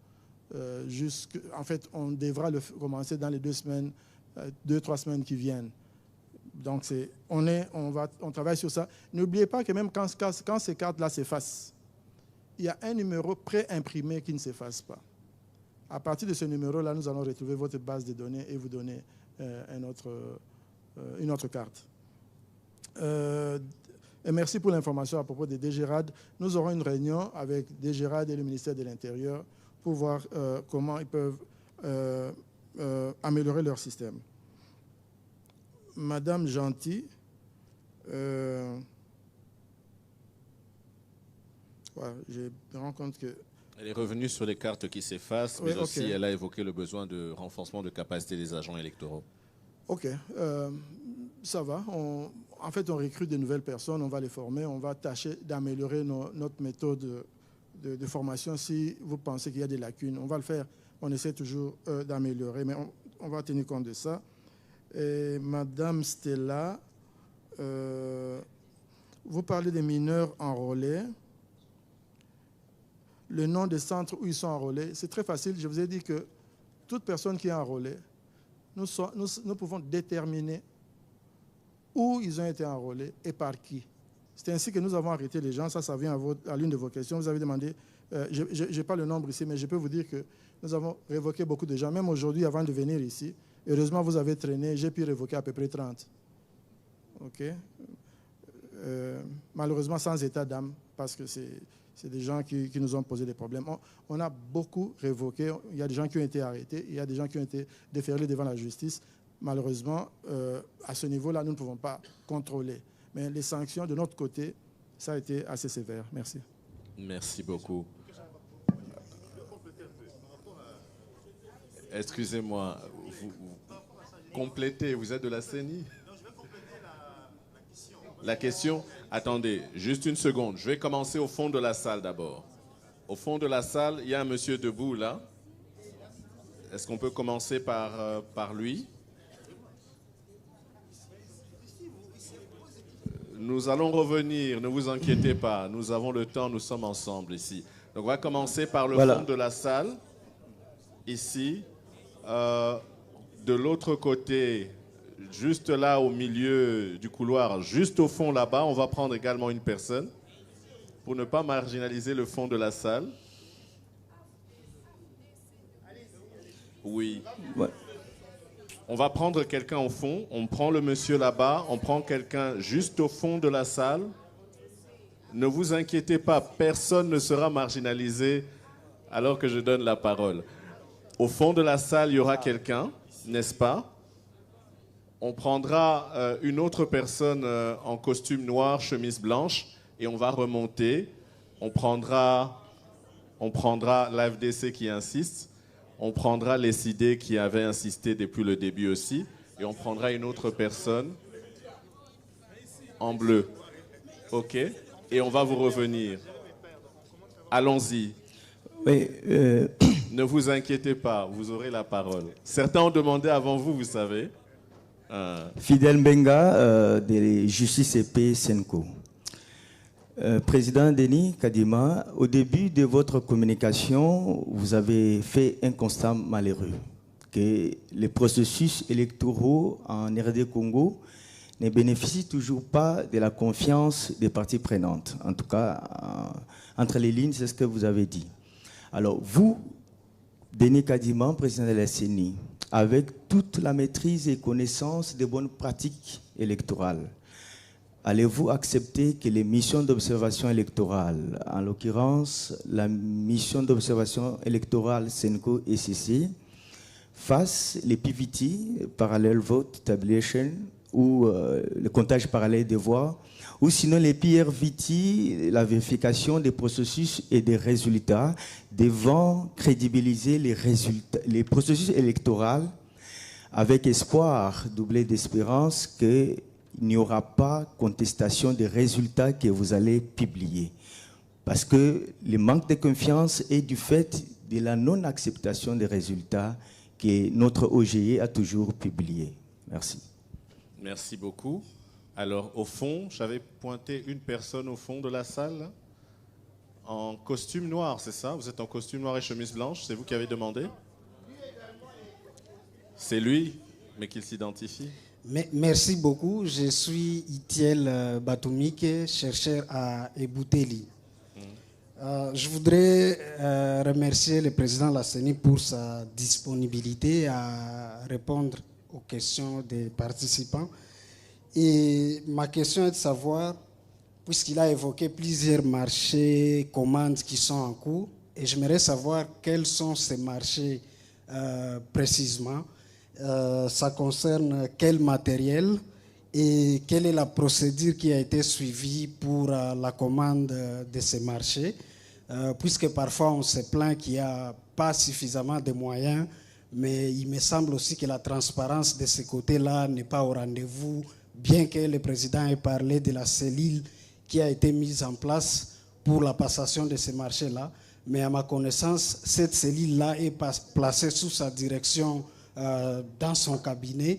En fait, on devra commencer dans les 2-3 semaines qui viennent. Donc, on travaille sur ça. N'oubliez pas que même quand ces cartes-là s'effacent, il y a un numéro pré-imprimé qui ne s'efface pas. À partir de ce numéro-là, nous allons retrouver votre base de données et vous donner une autre carte. Et merci pour l'information à propos des DGRAD. Nous aurons une réunion avec DGRAD et le ministère de l'Intérieur pour voir comment ils peuvent améliorer leur système. Madame Gentil, voilà, je me rends compte que... Elle est revenue sur les cartes qui s'effacent, mais aussi elle a évoqué le besoin de renforcement de capacité des agents électoraux. OK, ça va. En fait, on recrute de nouvelles personnes, on va les former, on va tâcher d'améliorer notre méthode de formation. Si vous pensez qu'il y a des lacunes, on va le faire. On essaie toujours d'améliorer, mais on va tenir compte de ça. Et Madame Stella, vous parlez des mineurs enrôlés. Le nom des centres où ils sont enrôlés, c'est très facile. Je vous ai dit que toute personne qui est enrôlée, nous pouvons déterminer où ils ont été enrôlés et par qui. C'est ainsi que nous avons arrêté les gens. Ça vient à l'une de vos questions. Vous avez demandé je n'ai pas le nombre ici, mais je peux vous dire que nous avons révoqué beaucoup de gens. Même aujourd'hui, avant de venir ici, heureusement, vous avez traîné, j'ai pu révoquer à peu près 30. OK? Malheureusement, sans état d'âme, parce que c'est des gens qui nous ont posé des problèmes. On a beaucoup révoqué. Il y a des gens qui ont été arrêtés, il y a des gens qui ont été déférés devant la justice. Malheureusement, à ce niveau-là, nous ne pouvons pas contrôler. Mais les sanctions, de notre côté, ça a été assez sévère. Merci. Merci beaucoup. Excusez-moi, vous complétez, vous êtes de la CENI? La question, attendez, juste une seconde. Je vais commencer au fond de la salle d'abord. Au fond de la salle, il y a un monsieur debout là. Est-ce qu'on peut commencer par lui? Nous allons revenir, ne vous inquiétez pas. Nous avons le temps, nous sommes ensemble ici. Donc on va commencer par le fond de la salle, ici. De l'autre côté, juste là au milieu du couloir, juste au fond là-bas, on va prendre également une personne pour ne pas marginaliser le fond de la salle. Oui. Ouais. On va prendre quelqu'un au fond, on prend le monsieur là-bas, on prend quelqu'un juste au fond de la salle. Ne vous inquiétez pas, personne ne sera marginalisé alors que je donne la parole. Au fond de la salle, il y aura quelqu'un, n'est-ce pas? On prendra une autre personne en costume noir, chemise blanche, et on va remonter. On prendra l'AFDC qui insiste, on prendra les CID qui avaient insisté depuis le début aussi, et on prendra une autre personne en bleu. OK? Et on va vous revenir. Allons-y. Oui, ne vous inquiétez pas, vous aurez la parole. Certains ont demandé avant vous, vous savez. Fidel Mbenga, de Justice et Paix Senko. Président Denis Kadima, au début de votre communication, vous avez fait un constat malheureux, que les processus électoraux en RD Congo ne bénéficient toujours pas de la confiance des parties prenantes. En tout cas, entre les lignes, c'est ce que vous avez dit. Alors, vous, Denis Kadima, président de la CENI, avec toute la maîtrise et connaissance des bonnes pratiques électorales, allez-vous accepter que les missions d'observation électorale, en l'occurrence la mission d'observation électorale Senko et CC, fassent les PVT, Parallel Vote Tabulation, ou le comptage parallèle des voix, ou sinon les PRVT, la vérification des processus et des résultats, devant crédibiliser les processus électoraux, avec espoir, doublé d'espérance, qu'il n'y aura pas contestation des résultats que vous allez publier. Parce que le manque de confiance est du fait de la non-acceptation des résultats que notre OGE a toujours publiés. Merci. Merci beaucoup. Alors, au fond, j'avais pointé une personne au fond de la salle, en costume noir, c'est ça? Vous êtes en costume noir et chemise blanche, c'est vous qui avez demandé? C'est lui, mais qu'il s'identifie. Merci beaucoup. Je suis Itiel Batoumike, chercheur à Ebouteli. Je voudrais remercier le président de la CENI pour sa disponibilité à répondre aux questions des participants. Et ma question est de savoir, puisqu'il a évoqué plusieurs marchés, commandes qui sont en cours, et j'aimerais savoir quels sont ces marchés précisément. Ça concerne quel matériel et quelle est la procédure qui a été suivie pour la commande de ces marchés, puisque parfois on se plaint qu'il n'y a pas suffisamment de moyens, mais il me semble aussi que la transparence de ce côté-là n'est pas au rendez-vous, bien que le président ait parlé de la cellule qui a été mise en place pour la passation de ces marchés-là. Mais à ma connaissance, cette cellule-là est placée sous sa direction dans son cabinet.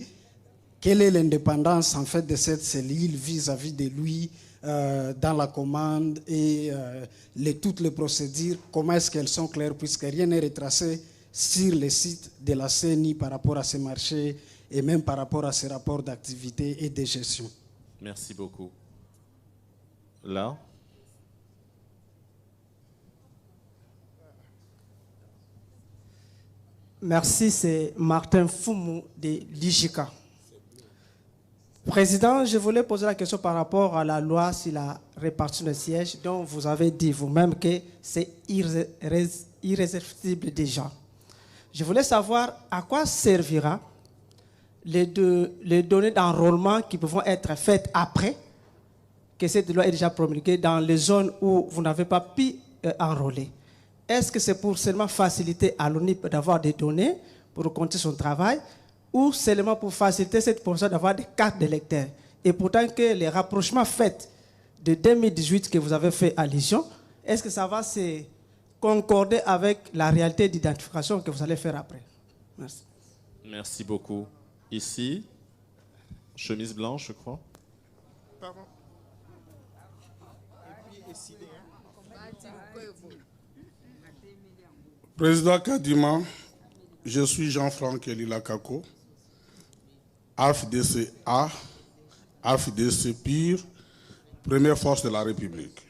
Quelle est l'indépendance en fait de cette cellule vis-à-vis de lui dans la commande et toutes les procédures, comment est-ce qu'elles sont claires, puisque rien n'est retracé sur le site de la CENI par rapport à ces marchés et même par rapport à ces rapports d'activité et de gestion. Merci beaucoup. Là. Merci, c'est Martin Foumou de l'IJICA. Président, je voulais poser la question par rapport à la loi sur la répartition des sièges, dont vous avez dit vous-même que c'est irréversible déjà. Je voulais savoir à quoi servira les données d'enrôlement qui peuvent être faites après que cette loi est déjà promulguée dans les zones où vous n'avez pas pu enrôler. Est-ce que c'est pour seulement faciliter à l'ONIP d'avoir des données pour continuer son travail ou seulement pour faciliter cette procédure d'avoir des cartes d'électeurs? Et pourtant que les rapprochements faits de 2018 que vous avez fait à Lyon, est-ce que ça va se concorder avec la réalité d'identification que vous allez faire après? Merci. Merci beaucoup. Ici, chemise blanche, je crois. Pardon. Président Kadima, je suis Jean-Franck Elilakako, AFDC-A, AFDC PIR, première force de la République.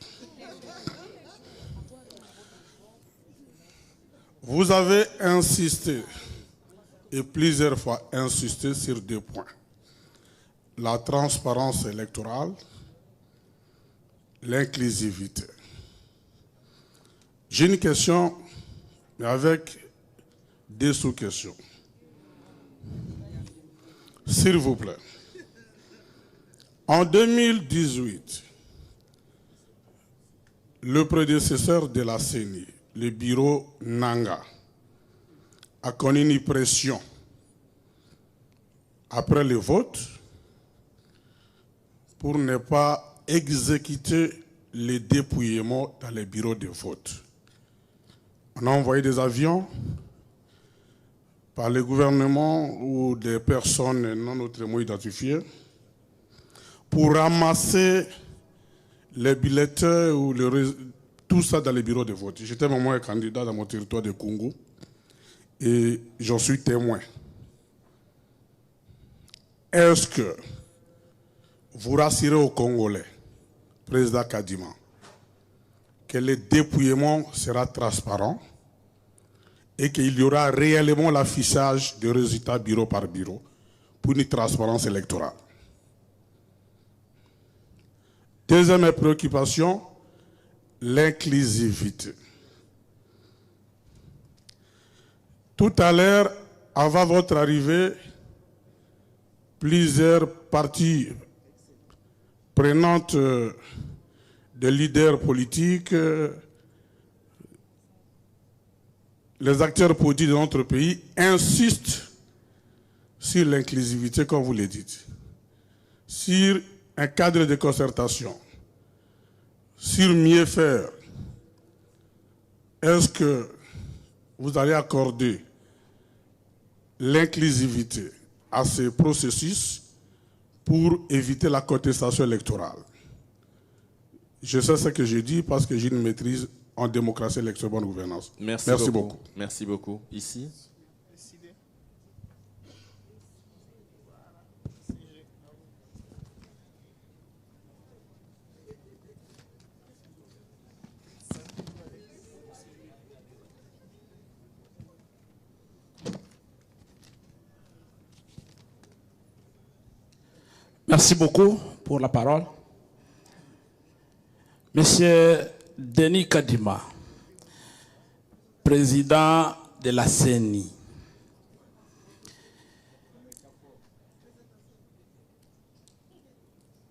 Vous avez insisté, et plusieurs fois insisté sur 2 points. La transparence électorale, l'inclusivité. J'ai une question, mais avec 2 sous-questions. S'il vous plaît. En 2018, le prédécesseur de la CENI, le bureau Nanga, a connu une pression après le vote pour ne pas exécuter les dépouillements dans les bureaux de vote. On a envoyé des avions par le gouvernement ou des personnes non autrement identifiées pour ramasser les bulletins ou tout ça dans les bureaux de vote. J'étais moi candidat dans mon territoire de Congo et j'en suis témoin. Est-ce que vous rassurez aux Congolais, président Kadima, que le dépouillement sera transparent et qu'il y aura réellement l'affichage de résultats bureau par bureau pour une transparence électorale? Deuxième préoccupation, l'inclusivité. Tout à l'heure, avant votre arrivée, plusieurs partis prenantes de leaders politiques, les acteurs politiques de notre pays insistent sur l'inclusivité, comme vous le dites, sur un cadre de concertation, sur mieux faire. Est-ce que vous allez accorder l'inclusivité à ce processus pour éviter la contestation électorale? Je sais ce que je dis parce que j'ai une maîtrise en démocratie, élection, bonne gouvernance. Merci beaucoup. Merci beaucoup. Ici. Merci beaucoup pour la parole. Monsieur Denis Kadima, président de la CENI.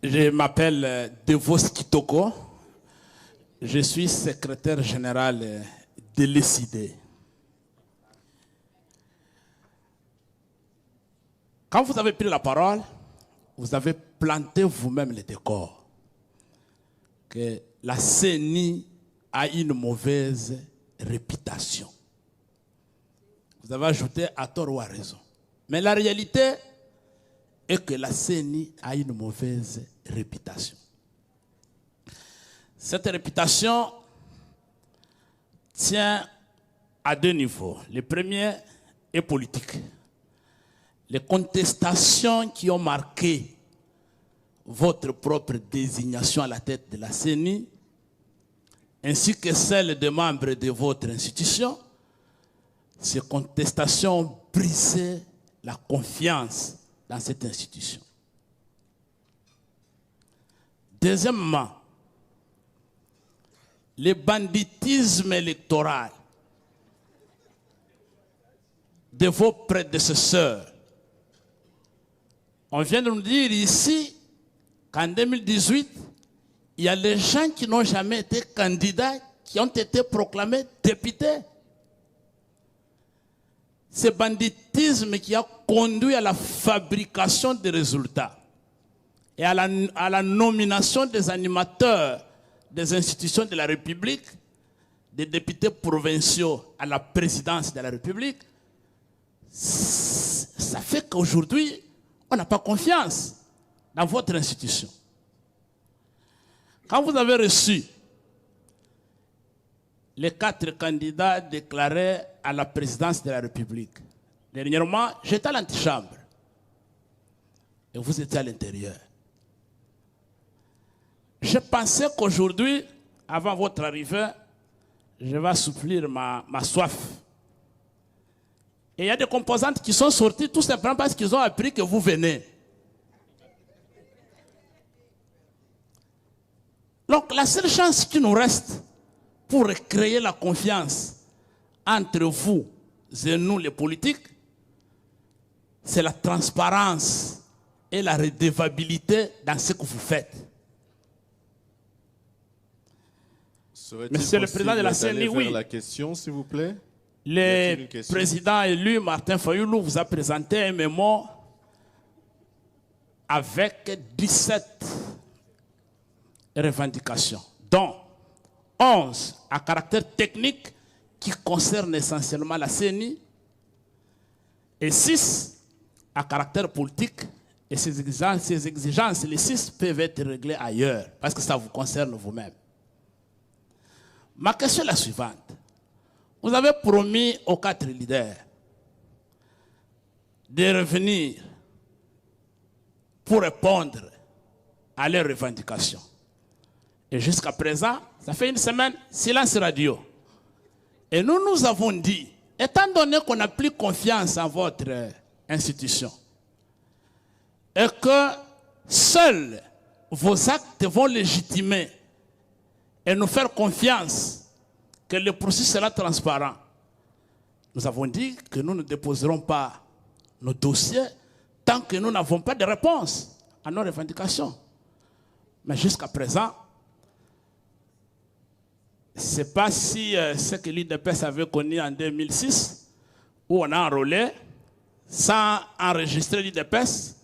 Je m'appelle Devos Kitoko. Je suis secrétaire général de l'ECID. Quand vous avez pris la parole, vous avez planté vous-même le décor que la CENI a une mauvaise réputation. Vous avez ajouté à tort ou à raison. Mais la réalité est que la CENI a une mauvaise réputation. Cette réputation tient à 2 niveaux. Le premier est politique. Les contestations qui ont marqué votre propre désignation à la tête de la CENI, ainsi que celles des membres de votre institution, ces contestations brisaient la confiance dans cette institution. Deuxièmement, le banditisme électoral de vos prédécesseurs. On vient de nous dire ici qu'en 2018, il y a des gens qui n'ont jamais été candidats qui ont été proclamés députés. Ce banditisme qui a conduit à la fabrication des résultats et à la nomination des animateurs des institutions de la République, des députés provinciaux à la présidence de la République, ça fait qu'aujourd'hui, on n'a pas confiance dans votre institution. Quand vous avez reçu les 4 candidats déclarés à la présidence de la République, dernièrement, j'étais à l'antichambre et vous étiez à l'intérieur. Je pensais qu'aujourd'hui, avant votre arrivée, je vais assouplir ma soif. Et il y a des composantes qui sont sorties tout simplement parce qu'ils ont appris que vous venez. Donc la seule chance qui nous reste pour créer la confiance entre vous et nous les politiques, c'est la transparence et la redevabilité dans ce que vous faites. Monsieur le Président de la CENI, oui. La question, s'il vous plaît. Le président élu Martin Fayoulou vous a présenté un mémo avec 17 revendications, dont 11 à caractère technique qui concernent essentiellement la CENI et 6 à caractère politique. Et ces exigences, les 6 peuvent être réglées ailleurs parce que ça vous concerne vous-même. Ma question est la suivante. Vous avez promis aux 4 leaders de revenir pour répondre à leurs revendications. Et jusqu'à présent, ça fait une semaine, silence radio. Et nous avons dit, étant donné qu'on n'a plus confiance en votre institution, et que seuls vos actes vont légitimer et nous faire confiance que le processus sera transparent, nous avons dit que nous ne déposerons pas nos dossiers tant que nous n'avons pas de réponse à nos revendications. Mais jusqu'à présent, ce n'est pas si ce que l'IDPS avait connu en 2006, où on a enrôlé sans enregistrer l'IDPS,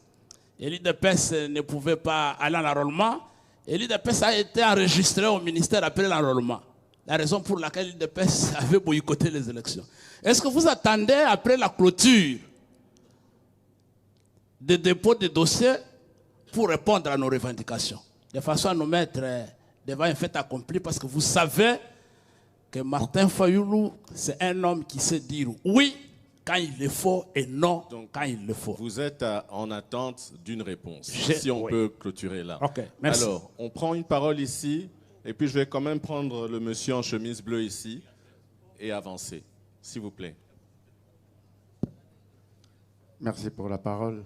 et l'IDPS ne pouvait pas aller en enrôlement, et l'IDPS a été enregistré au ministère après l'enrôlement. La raison pour laquelle l'IDPS avait boycotté les élections. Est-ce que vous attendez après la clôture des dépôts de dossiers pour répondre à nos revendications, de façon à nous mettre devant un fait accompli, parce que vous savez que Martin Fayoulou, c'est un homme qui sait dire oui quand il le faut et non quand il le faut. Vous êtes en attente d'une réponse, si on peut clôturer là. Ok, merci. Alors, on prend une parole ici, et puis je vais quand même prendre le monsieur en chemise bleue ici et avancer, s'il vous plaît. Merci pour la parole.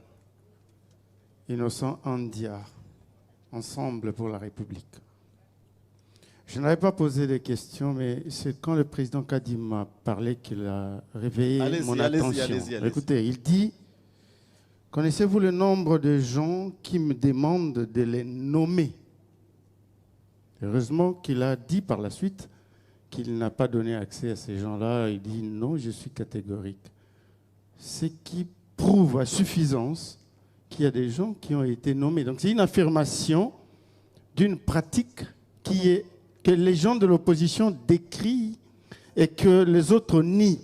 Innocent Andia, Ensemble pour la République. Je n'avais pas posé de questions, mais c'est quand le président Kadi m'a parlé qu'il a réveillé mon attention. Allez-y. Écoutez, il dit, connaissez-vous le nombre de gens qui me demandent de les nommer? Heureusement qu'il a dit par la suite qu'il n'a pas donné accès à ces gens-là. Il dit non, je suis catégorique. Ce qui prouve à suffisance qu'il y a des gens qui ont été nommés. Donc c'est une affirmation d'une pratique que les gens de l'opposition décrient et que les autres nient.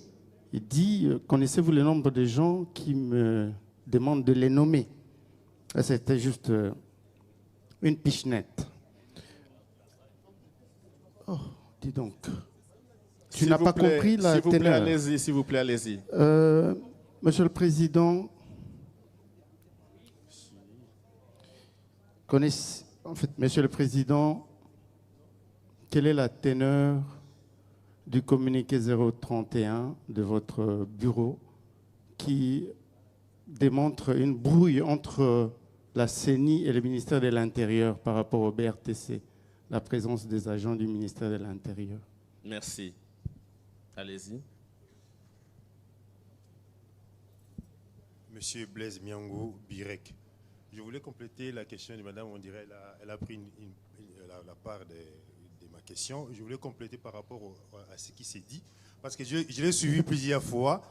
Il dit, connaissez-vous le nombre de gens qui me demandent de les nommer? C'était juste une pichenette. Oh, dis donc. Tu n'as pas compris la teneur. S'il vous plaît, allez-y. Monsieur le Président, Monsieur le Président, quelle est la teneur du communiqué 031 de votre bureau qui démontre une brouille entre la CENI et le ministère de l'Intérieur par rapport au BRTC, la présence des agents du ministère de l'Intérieur. Merci. Allez-y. Monsieur Blaise Miangou, Birek. Je voulais compléter la question de madame, on dirait elle a pris la part de ma question. Je voulais compléter par rapport à ce qui s'est dit, parce que je l'ai suivi plusieurs fois.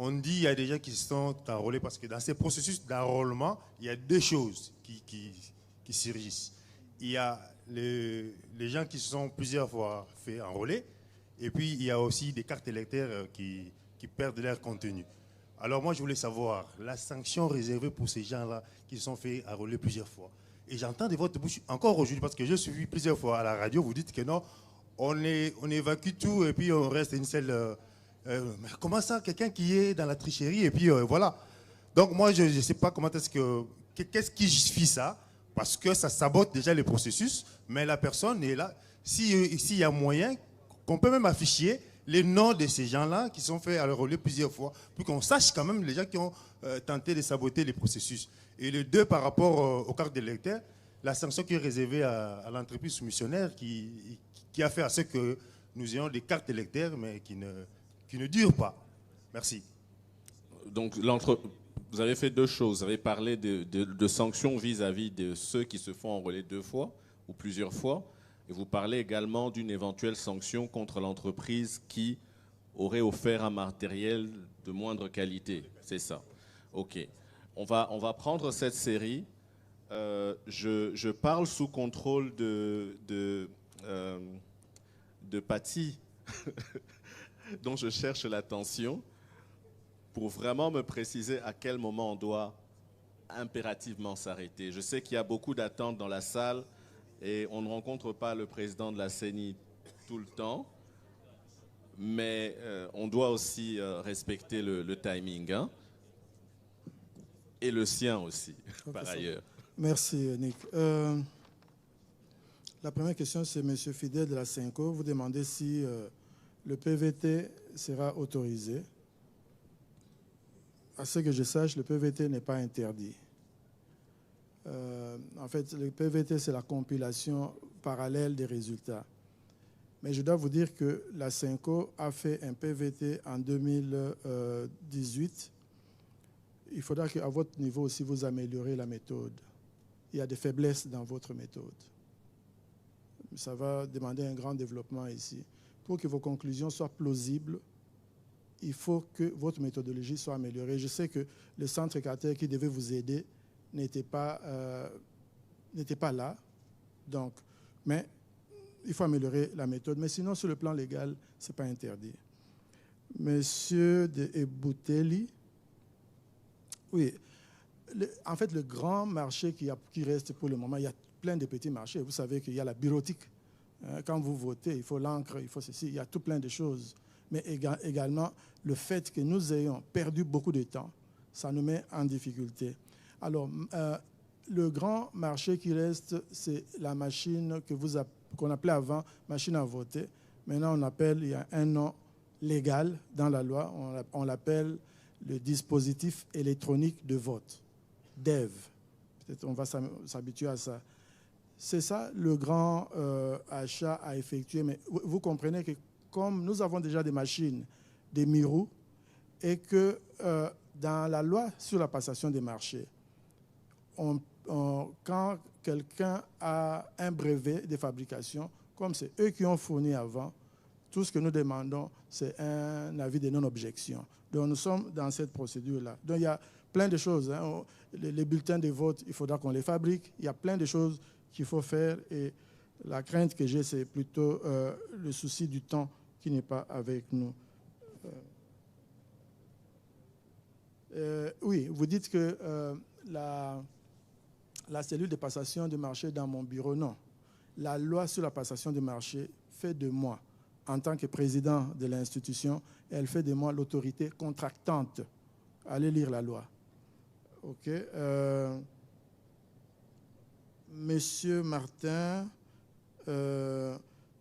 On dit qu'il y a des gens qui se sont enrôlés, parce que dans ces processus d'enrôlement, il y a deux choses qui surgissent. Il y a les gens qui se sont plusieurs fois fait enrôler, et puis il y a aussi des cartes électeurs qui perdent leur contenu. Alors moi, je voulais savoir la sanction réservée pour ces gens-là qui se sont fait enrôler plusieurs fois. Et j'entends de votre bouche, encore aujourd'hui, parce que je suis plusieurs fois à la radio, vous dites que non, on évacue tout et puis on reste une seule... mais comment ça, quelqu'un qui est dans la tricherie et puis voilà. Donc moi, je ne sais pas comment est-ce que... Qu'est-ce qui justifie ça? Parce que ça sabote déjà le processus, mais la personne est là. S'il y a moyen, qu'on peut même afficher les noms de ces gens-là qui sont fait enrôler plusieurs fois, pour qu'on sache quand même les gens qui ont tenté de saboter les processus. Et les deux, par rapport aux cartes d'électeurs, la sanction qui est réservée à l'entreprise soumissionnaire qui a fait à ce que nous ayons des cartes électeurs, mais qui ne durent pas. Merci. Donc, vous avez fait deux choses. Vous avez parlé de sanctions vis-à-vis de ceux qui se font enrôler deux fois ou plusieurs fois. Et vous parlez également d'une éventuelle sanction contre l'entreprise qui aurait offert un matériel de moindre qualité. C'est ça. OK. On va prendre cette série. Je parle sous contrôle de Patty, dont je cherche l'attention, pour vraiment me préciser à quel moment on doit impérativement s'arrêter. Je sais qu'il y a beaucoup d'attentes dans la salle et on ne rencontre pas le président de la CENI tout le temps, mais on doit aussi respecter le timing, hein, et le sien aussi, par ailleurs. Merci, Nick. La première question, c'est M. Fidel de la CENCO. Vous demandez si le PVT sera autorisé. À ce que je sache, le PVT n'est pas interdit. En fait, le PVT, c'est la compilation parallèle des résultats. Mais je dois vous dire que la CENCO a fait un PVT en 2018. Il faudra qu'à votre niveau aussi, vous améliorez la méthode. Il y a des faiblesses dans votre méthode. Ça va demander un grand développement ici. Pour que vos conclusions soient plausibles, il faut que votre méthodologie soit améliorée. Je sais que le centre Carter qui devait vous aider n'était pas là. Donc, mais il faut améliorer la méthode. Mais sinon, sur le plan légal, ce n'est pas interdit. Monsieur de Ebouteli, oui. En fait, le grand marché qui reste pour le moment, il y a plein de petits marchés. Vous savez qu'il y a la bureautique. Quand vous votez, il faut l'encre, il faut ceci. Il y a tout plein de choses. Mais également, le fait que nous ayons perdu beaucoup de temps, ça nous met en difficulté. Alors, le grand marché qui reste, c'est la machine qu'on appelait avant machine à voter. Maintenant, il y a un nom légal dans la loi. On l'appelle le dispositif électronique de vote, DEV. Peut-être on va s'habituer à ça. C'est ça le grand achat à effectuer. Mais vous comprenez que comme nous avons déjà des machines, des Mirou, et que dans la loi sur la passation des marchés, quand quelqu'un a un brevet de fabrication, comme c'est eux qui ont fourni avant, tout ce que nous demandons, c'est un avis de non-objection. Donc nous sommes dans cette procédure-là. Donc il y a plein de choses. Hein. Les bulletins de vote, il faudra qu'on les fabrique. Il y a plein de choses qu'il faut faire. Et la crainte que j'ai, c'est plutôt le souci du temps qui n'est pas avec nous. Oui, vous dites que la cellule de passation de marché dans mon bureau, non. La loi sur la passation de marché fait de moi, en tant que président de l'institution, elle fait de moi l'autorité contractante. Allez lire la loi. OK. Monsieur Martin,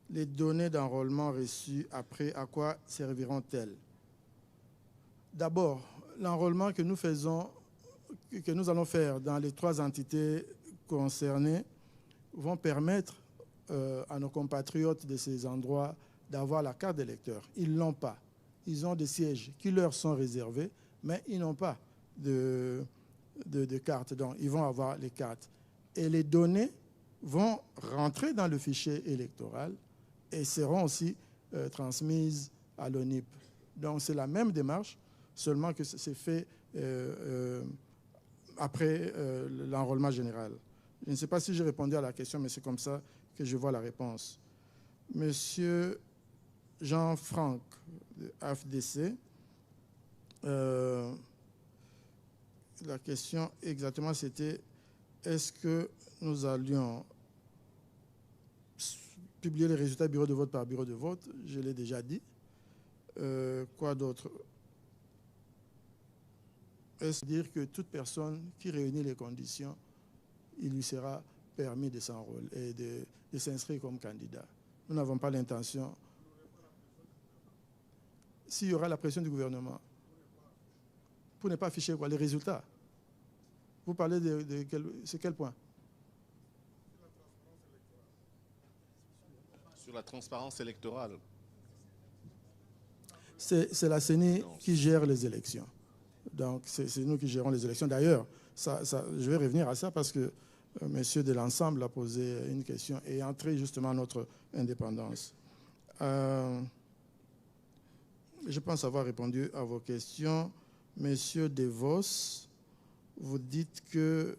les données d'enrôlement reçues après, à quoi serviront-elles? D'abord, l'enrôlement que nous allons faire dans les 3 entités concernées vont permettre à nos compatriotes de ces endroits d'avoir la carte d'électeur. Ils ne l'ont pas. Ils ont des sièges qui leur sont réservés, mais ils n'ont pas de carte. Donc, ils vont avoir les cartes. Et les données vont rentrer dans le fichier électoral et seront aussi transmises à l'ONIP. Donc, c'est la même démarche, seulement que c'est fait après l'enrôlement général. Je ne sais pas si j'ai répondu à la question, mais c'est comme ça que je vois la réponse. Monsieur Jean-Franck, de AFDC, la question exactement c'était est-ce que nous allions publier les résultats bureau de vote par bureau de vote? Je l'ai déjà dit. Quoi d'autre? Est-ce dire que toute personne qui réunit les conditions, il lui sera permis de s'enrôler et de s'inscrire comme candidat? Nous n'avons pas l'intention. S'il y aura la pression du gouvernement, pour ne pas afficher quoi, les résultats. Vous parlez de quel point? Sur la transparence électorale. C'est la CENI qui gère les élections. Donc, c'est nous qui gérons les élections. D'ailleurs, je vais revenir à ça parce que monsieur de l'ensemble a posé une question et entré justement notre indépendance. Je pense avoir répondu à vos questions. Monsieur DeVos, vous dites que,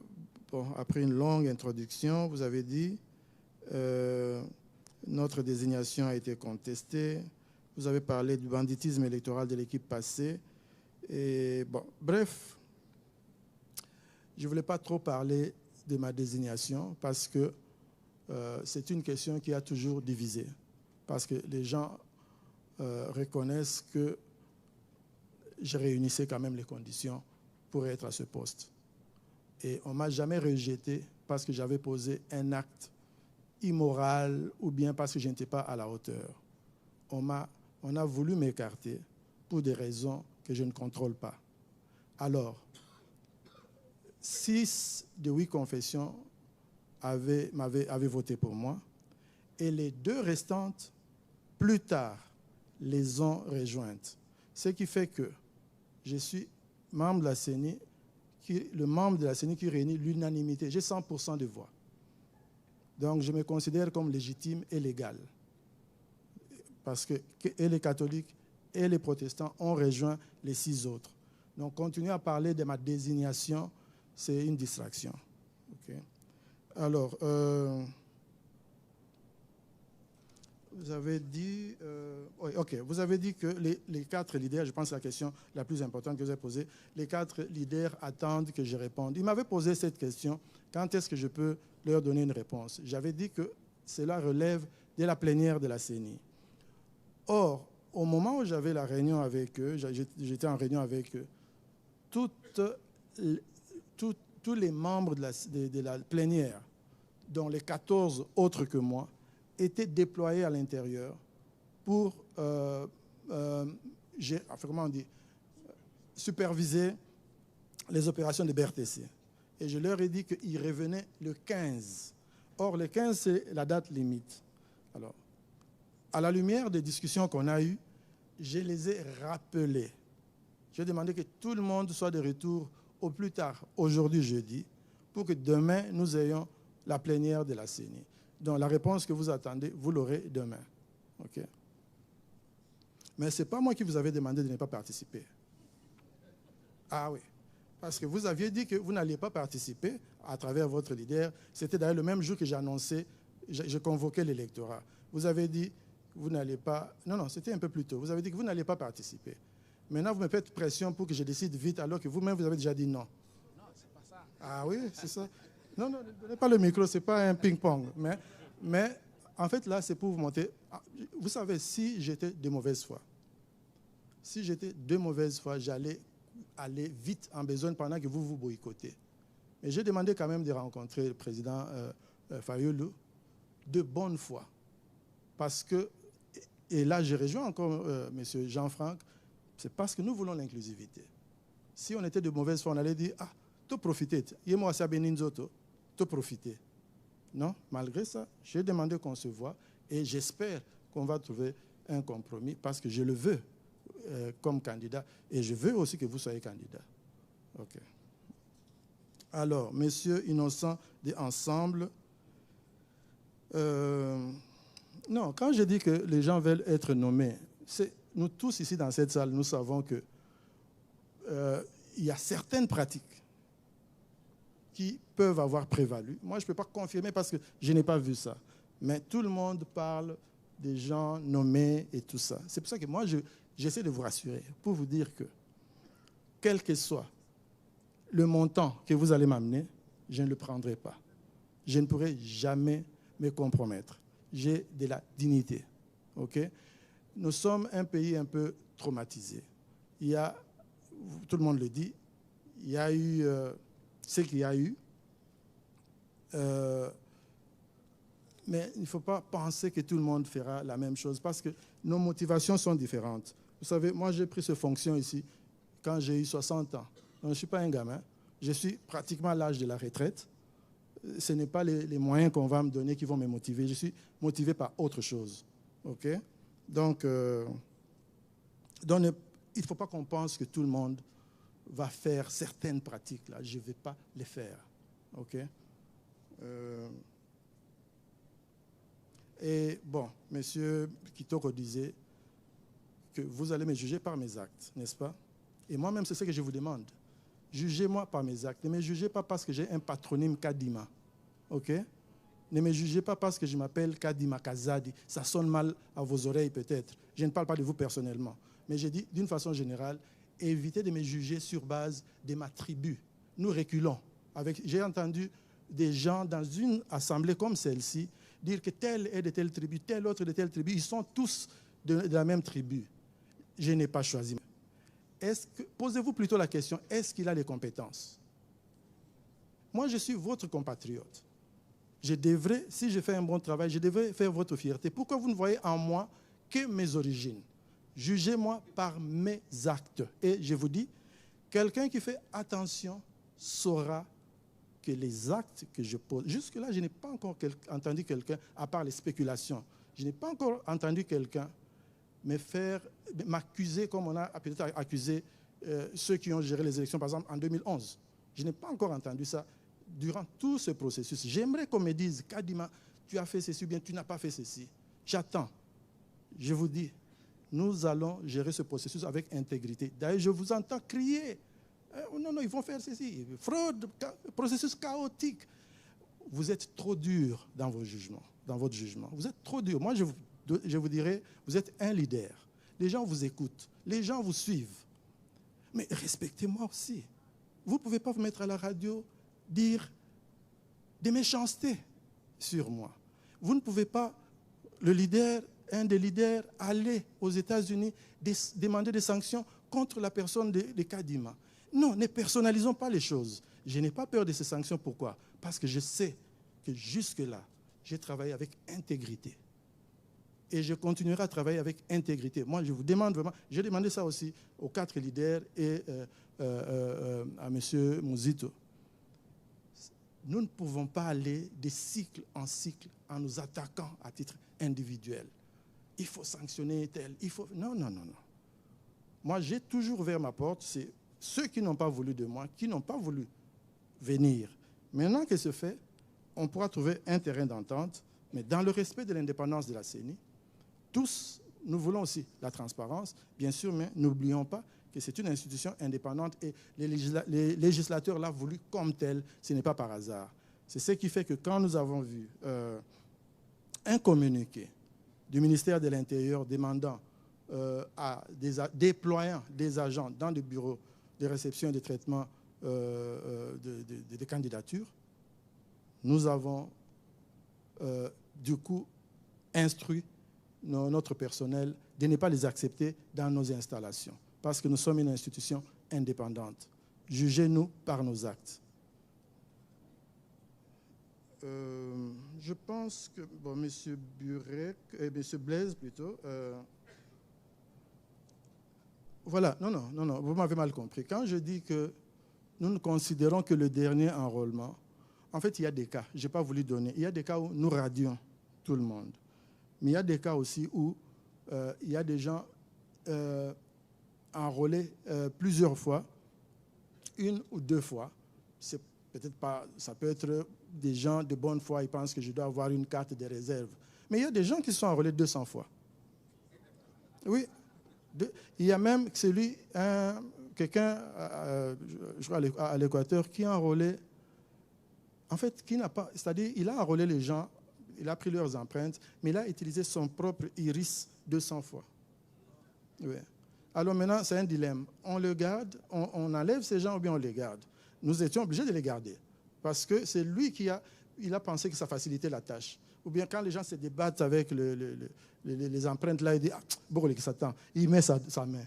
bon, après une longue introduction, vous avez dit notre désignation a été contestée. Vous avez parlé du banditisme électoral de l'équipe passée. Et bon, bref, je ne voulais pas trop parler de ma désignation parce que c'est une question qui a toujours divisé. Parce que les gens reconnaissent que je réunissais quand même les conditions pour être à ce poste. Et on ne m'a jamais rejeté parce que j'avais posé un acte immoral ou bien parce que je n'étais pas à la hauteur. On a voulu m'écarter pour des raisons que je ne contrôle pas. Alors, 6 de 8 confessions avaient voté pour moi et les 2 restantes, plus tard, les ont rejointes. Ce qui fait que je suis membre de la CENI, le membre de la CENI qui réunit l'unanimité. J'ai 100% de voix. Donc, je me considère comme légitime et légal. Parce que et les catholiques et les protestants ont rejoint les 6 autres. Donc, continuer à parler de ma désignation, c'est une distraction. Okay. Alors, vous avez dit, vous avez dit que les 4 leaders, je pense que c'est la question la plus importante que vous avez posée, les 4 leaders attendent que je réponde. Ils m'avaient posé cette question, quand est-ce que je peux leur donner une réponse? J'avais dit que cela relève de la plénière de la CENI. Or, au moment où j'avais la réunion avec eux, j'étais en réunion avec eux, tous les membres de la plénière, dont les 14 autres que moi, étaient déployés à l'intérieur pour superviser les opérations de BRTC. Et je leur ai dit qu'ils revenaient le 15. Or, le 15, c'est la date limite. Alors, à la lumière des discussions qu'on a eues, je les ai rappelés. J'ai demandé que tout le monde soit de retour au plus tard, aujourd'hui jeudi, pour que demain, nous ayons la plénière de la CENI. Donc, la réponse que vous attendez, vous l'aurez demain. OK? Mais ce n'est pas moi qui vous avais demandé de ne pas participer. Ah oui. Parce que vous aviez dit que vous n'alliez pas participer à travers votre leader. C'était d'ailleurs le même jour que j'ai annoncé, j'ai convoqué l'électorat. Vous avez dit que vous n'allez pas... Non, c'était un peu plus tôt. Vous avez dit que vous n'allez pas participer. Maintenant, vous me faites pression pour que je décide vite, alors que vous-même, vous avez déjà dit non. Non, c'est pas ça. Ah oui, c'est ça. Non, ne donnez pas le micro, ce n'est pas un ping-pong. Mais en fait, là, c'est pour vous montrer. Vous savez, si j'étais de mauvaise foi, j'allais aller vite en besogne pendant que vous boycottez. Mais j'ai demandé quand même de rencontrer le président Fayulu de bonne foi. Parce que, et là je rejoins encore M. Jean-Franck, c'est parce que nous voulons l'inclusivité. Si on était de mauvaise foi, on allait dire, ah, tu profiter, moi ça tu profiter. Non, malgré ça, j'ai demandé qu'on se voit et j'espère qu'on va trouver un compromis parce que je le veux comme candidat et je veux aussi que vous soyez candidat. Ok. Alors, Monsieur Innocent de Ensemble, non, quand je dis que les gens veulent être nommés, nous tous ici dans cette salle, nous savons que il y a certaines pratiques qui peuvent avoir prévalu. Moi, je ne peux pas confirmer parce que je n'ai pas vu ça. Mais tout le monde parle des gens nommés et tout ça. C'est pour ça que moi, j'essaie de vous rassurer, pour vous dire que, quel que soit le montant que vous allez m'amener, je ne le prendrai pas. Je ne pourrai jamais me compromettre. J'ai de la dignité. Okay? Nous sommes un pays un peu traumatisé. Il y a, tout le monde le dit, il y a eu ce qu'il y a eu. Mais il ne faut pas penser que tout le monde fera la même chose parce que nos motivations sont différentes. Vous savez, moi j'ai pris cette fonction ici quand j'ai eu 60 ans. Donc, je ne suis pas un gamin. Je suis pratiquement à l'âge de la retraite. Ce n'est pas les moyens qu'on va me donner qui vont me motiver. Je suis motivé par autre chose. Okay? Donc, il ne faut pas qu'on pense que tout le monde va faire certaines pratiques. Là. Je ne vais pas les faire. Okay? Et bon, M. Kitoko disait que vous allez me juger par mes actes, n'est-ce pas? Et moi-même, c'est ce que je vous demande. Jugez-moi par mes actes. Ne me jugez pas parce que j'ai un patronyme Kadima. OK? Ne me jugez pas parce que je m'appelle Kadima Kazadi. Ça sonne mal à vos oreilles peut-être. Je ne parle pas de vous personnellement. Mais je dis d'une façon générale, évitez de me juger sur base de ma tribu. Nous reculons. J'ai entendu des gens dans une assemblée comme celle-ci dire que tel est de telle tribu, tel autre de telle tribu. Ils sont tous de la même tribu. Je n'ai pas choisi. Posez-vous plutôt la question, est-ce qu'il a les compétences? Moi, je suis votre compatriote. Je devrais, si je fais un bon travail, je devrais faire votre fierté. Pourquoi vous ne voyez en moi que mes origines? Jugez-moi par mes actes. Et je vous dis, quelqu'un qui fait attention saura que les actes que je pose... Jusque-là, je n'ai pas encore entendu quelqu'un, à part les spéculations, je n'ai pas encore entendu quelqu'un m'accuser comme on a peut-être accusé ceux qui ont géré les élections, par exemple, en 2011. Je n'ai pas encore entendu ça durant tout ce processus. J'aimerais qu'on me dise, Kadima, tu as fait ceci ou bien tu n'as pas fait ceci. J'attends. Je vous dis, nous allons gérer ce processus avec intégrité. D'ailleurs, je vous entends crier. Non, ils vont faire ceci. Fraude, processus chaotique. Vous êtes trop dur dans vos jugements, dans votre jugement. Vous êtes trop dur. Moi, je vous dirais, vous êtes un leader. Les gens vous écoutent. Les gens vous suivent. Mais respectez-moi aussi. Vous ne pouvez pas vous mettre à la radio, dire des méchancetés sur moi. Vous ne pouvez pas, un des leaders, aller aux États-Unis demander des sanctions contre la personne de Kadima. Non, ne personnalisons pas les choses. Je n'ai pas peur de ces sanctions. Pourquoi? Parce que je sais que jusque-là, j'ai travaillé avec intégrité. Et je continuerai à travailler avec intégrité. Moi, je vous demande vraiment, j'ai demandé ça aussi aux 4 leaders et à M. Mouzito. Nous ne pouvons pas aller de cycle en cycle en nous attaquant à titre individuel. Il faut sanctionner tel, il faut... Non. Moi, j'ai toujours ouvert ma porte. C'est ceux qui n'ont pas voulu de moi, qui n'ont pas voulu venir. Maintenant que c'est fait, on pourra trouver un terrain d'entente, mais dans le respect de l'indépendance de la CENI. Tous, nous voulons aussi la transparence, bien sûr, mais n'oublions pas que c'est une institution indépendante et les législateurs l'ont voulu comme tel, ce n'est pas par hasard. C'est ce qui fait que quand nous avons vu un communiqué du ministère de l'Intérieur demandant déployant des agents dans des bureaux de réception et de traitement de candidatures, nous avons du coup instruit notre personnel de ne pas les accepter dans nos installations, parce que nous sommes une institution indépendante. Jugez-nous par nos actes. Je pense que, bon, M. Burek, M. Blaise plutôt, voilà, non, vous m'avez mal compris. Quand je dis que nous considérons que le dernier enrôlement, en fait, il y a des cas, je n'ai pas voulu donner, il y a des cas où nous radions tout le monde. Mais il y a des cas aussi où il y a des gens enrôlés plusieurs fois, une ou deux fois. C'est peut-être pas, ça peut être des gens de bonne foi, ils pensent que je dois avoir une carte de réserve. Mais il y a des gens qui sont enrôlés 200 fois. Oui. Il y a même quelqu'un, je crois à l'Équateur, qui a enrôlé, en fait, qui n'a pas, c'est-à-dire, il a enrôlé les gens, il a pris leurs empreintes, mais il a utilisé son propre iris 200 fois. Oui. Alors maintenant, c'est un dilemme. On le garde, on enlève ces gens ou bien on les garde. Nous étions obligés de les garder parce que c'est lui qui a pensé que ça facilitait la tâche. Ou bien quand les gens se débattent avec les empreintes, là, il dit « Ah, bon, Satan », il met sa main.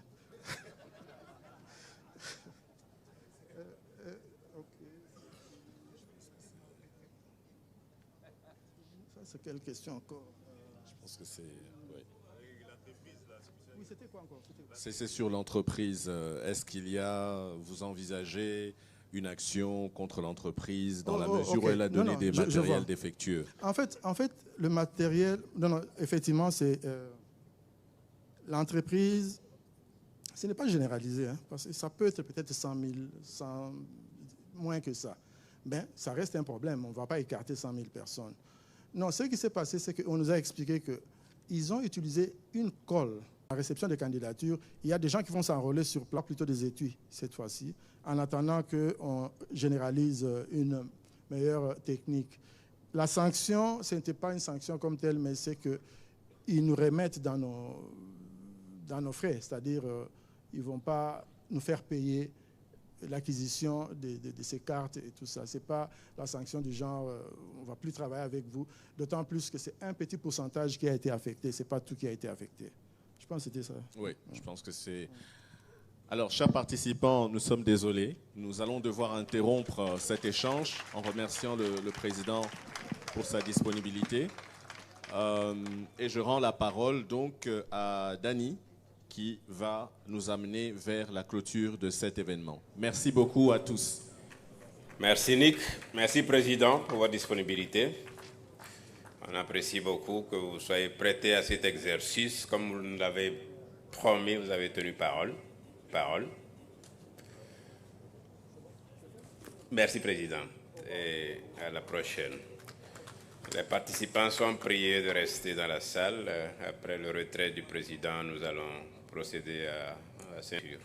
Ça, c'est quelle question encore? Je pense que c'est... Ouais. Oui, c'était quoi encore? C'est sur l'entreprise. Est-ce qu'il y a, vous envisagez une action contre l'entreprise dans la mesure où elle a donné des matériels défectueux? En fait, le matériel, effectivement, c'est l'entreprise, ce n'est pas généralisé, hein, parce que ça peut être peut-être 100 000, moins que ça. Mais ça reste un problème, on ne va pas écarter 100 000 personnes. Non, ce qui s'est passé, c'est qu'on nous a expliqué qu'ils ont utilisé une colle. En réception des candidatures, il y a des gens qui vont s'enrôler sur place, plutôt des étuis cette fois-ci, en attendant qu'on généralise une meilleure technique. La sanction, ce n'était pas une sanction comme telle, mais c'est qu'ils nous remettent dans nos frais, c'est-à-dire ils ne vont pas nous faire payer l'acquisition de ces cartes et tout ça. Ce n'est pas la sanction du genre on ne va plus travailler avec vous, d'autant plus que c'est un petit pourcentage qui a été affecté, ce n'est pas tout qui a été affecté. Je pense que c'était ça. Oui, je pense que c'est... Alors, chers participants, nous sommes désolés. Nous allons devoir interrompre cet échange en remerciant le président pour sa disponibilité. Et je rends la parole donc à Dani qui va nous amener vers la clôture de cet événement. Merci beaucoup à tous. Merci Nick. Merci Président pour votre disponibilité. On apprécie beaucoup que vous soyez prêtés à cet exercice. Comme vous nous l'avez promis, vous avez tenu parole. Merci, Président. Et à la prochaine. Les participants sont priés de rester dans la salle. Après le retrait du Président, nous allons procéder à la ceinture.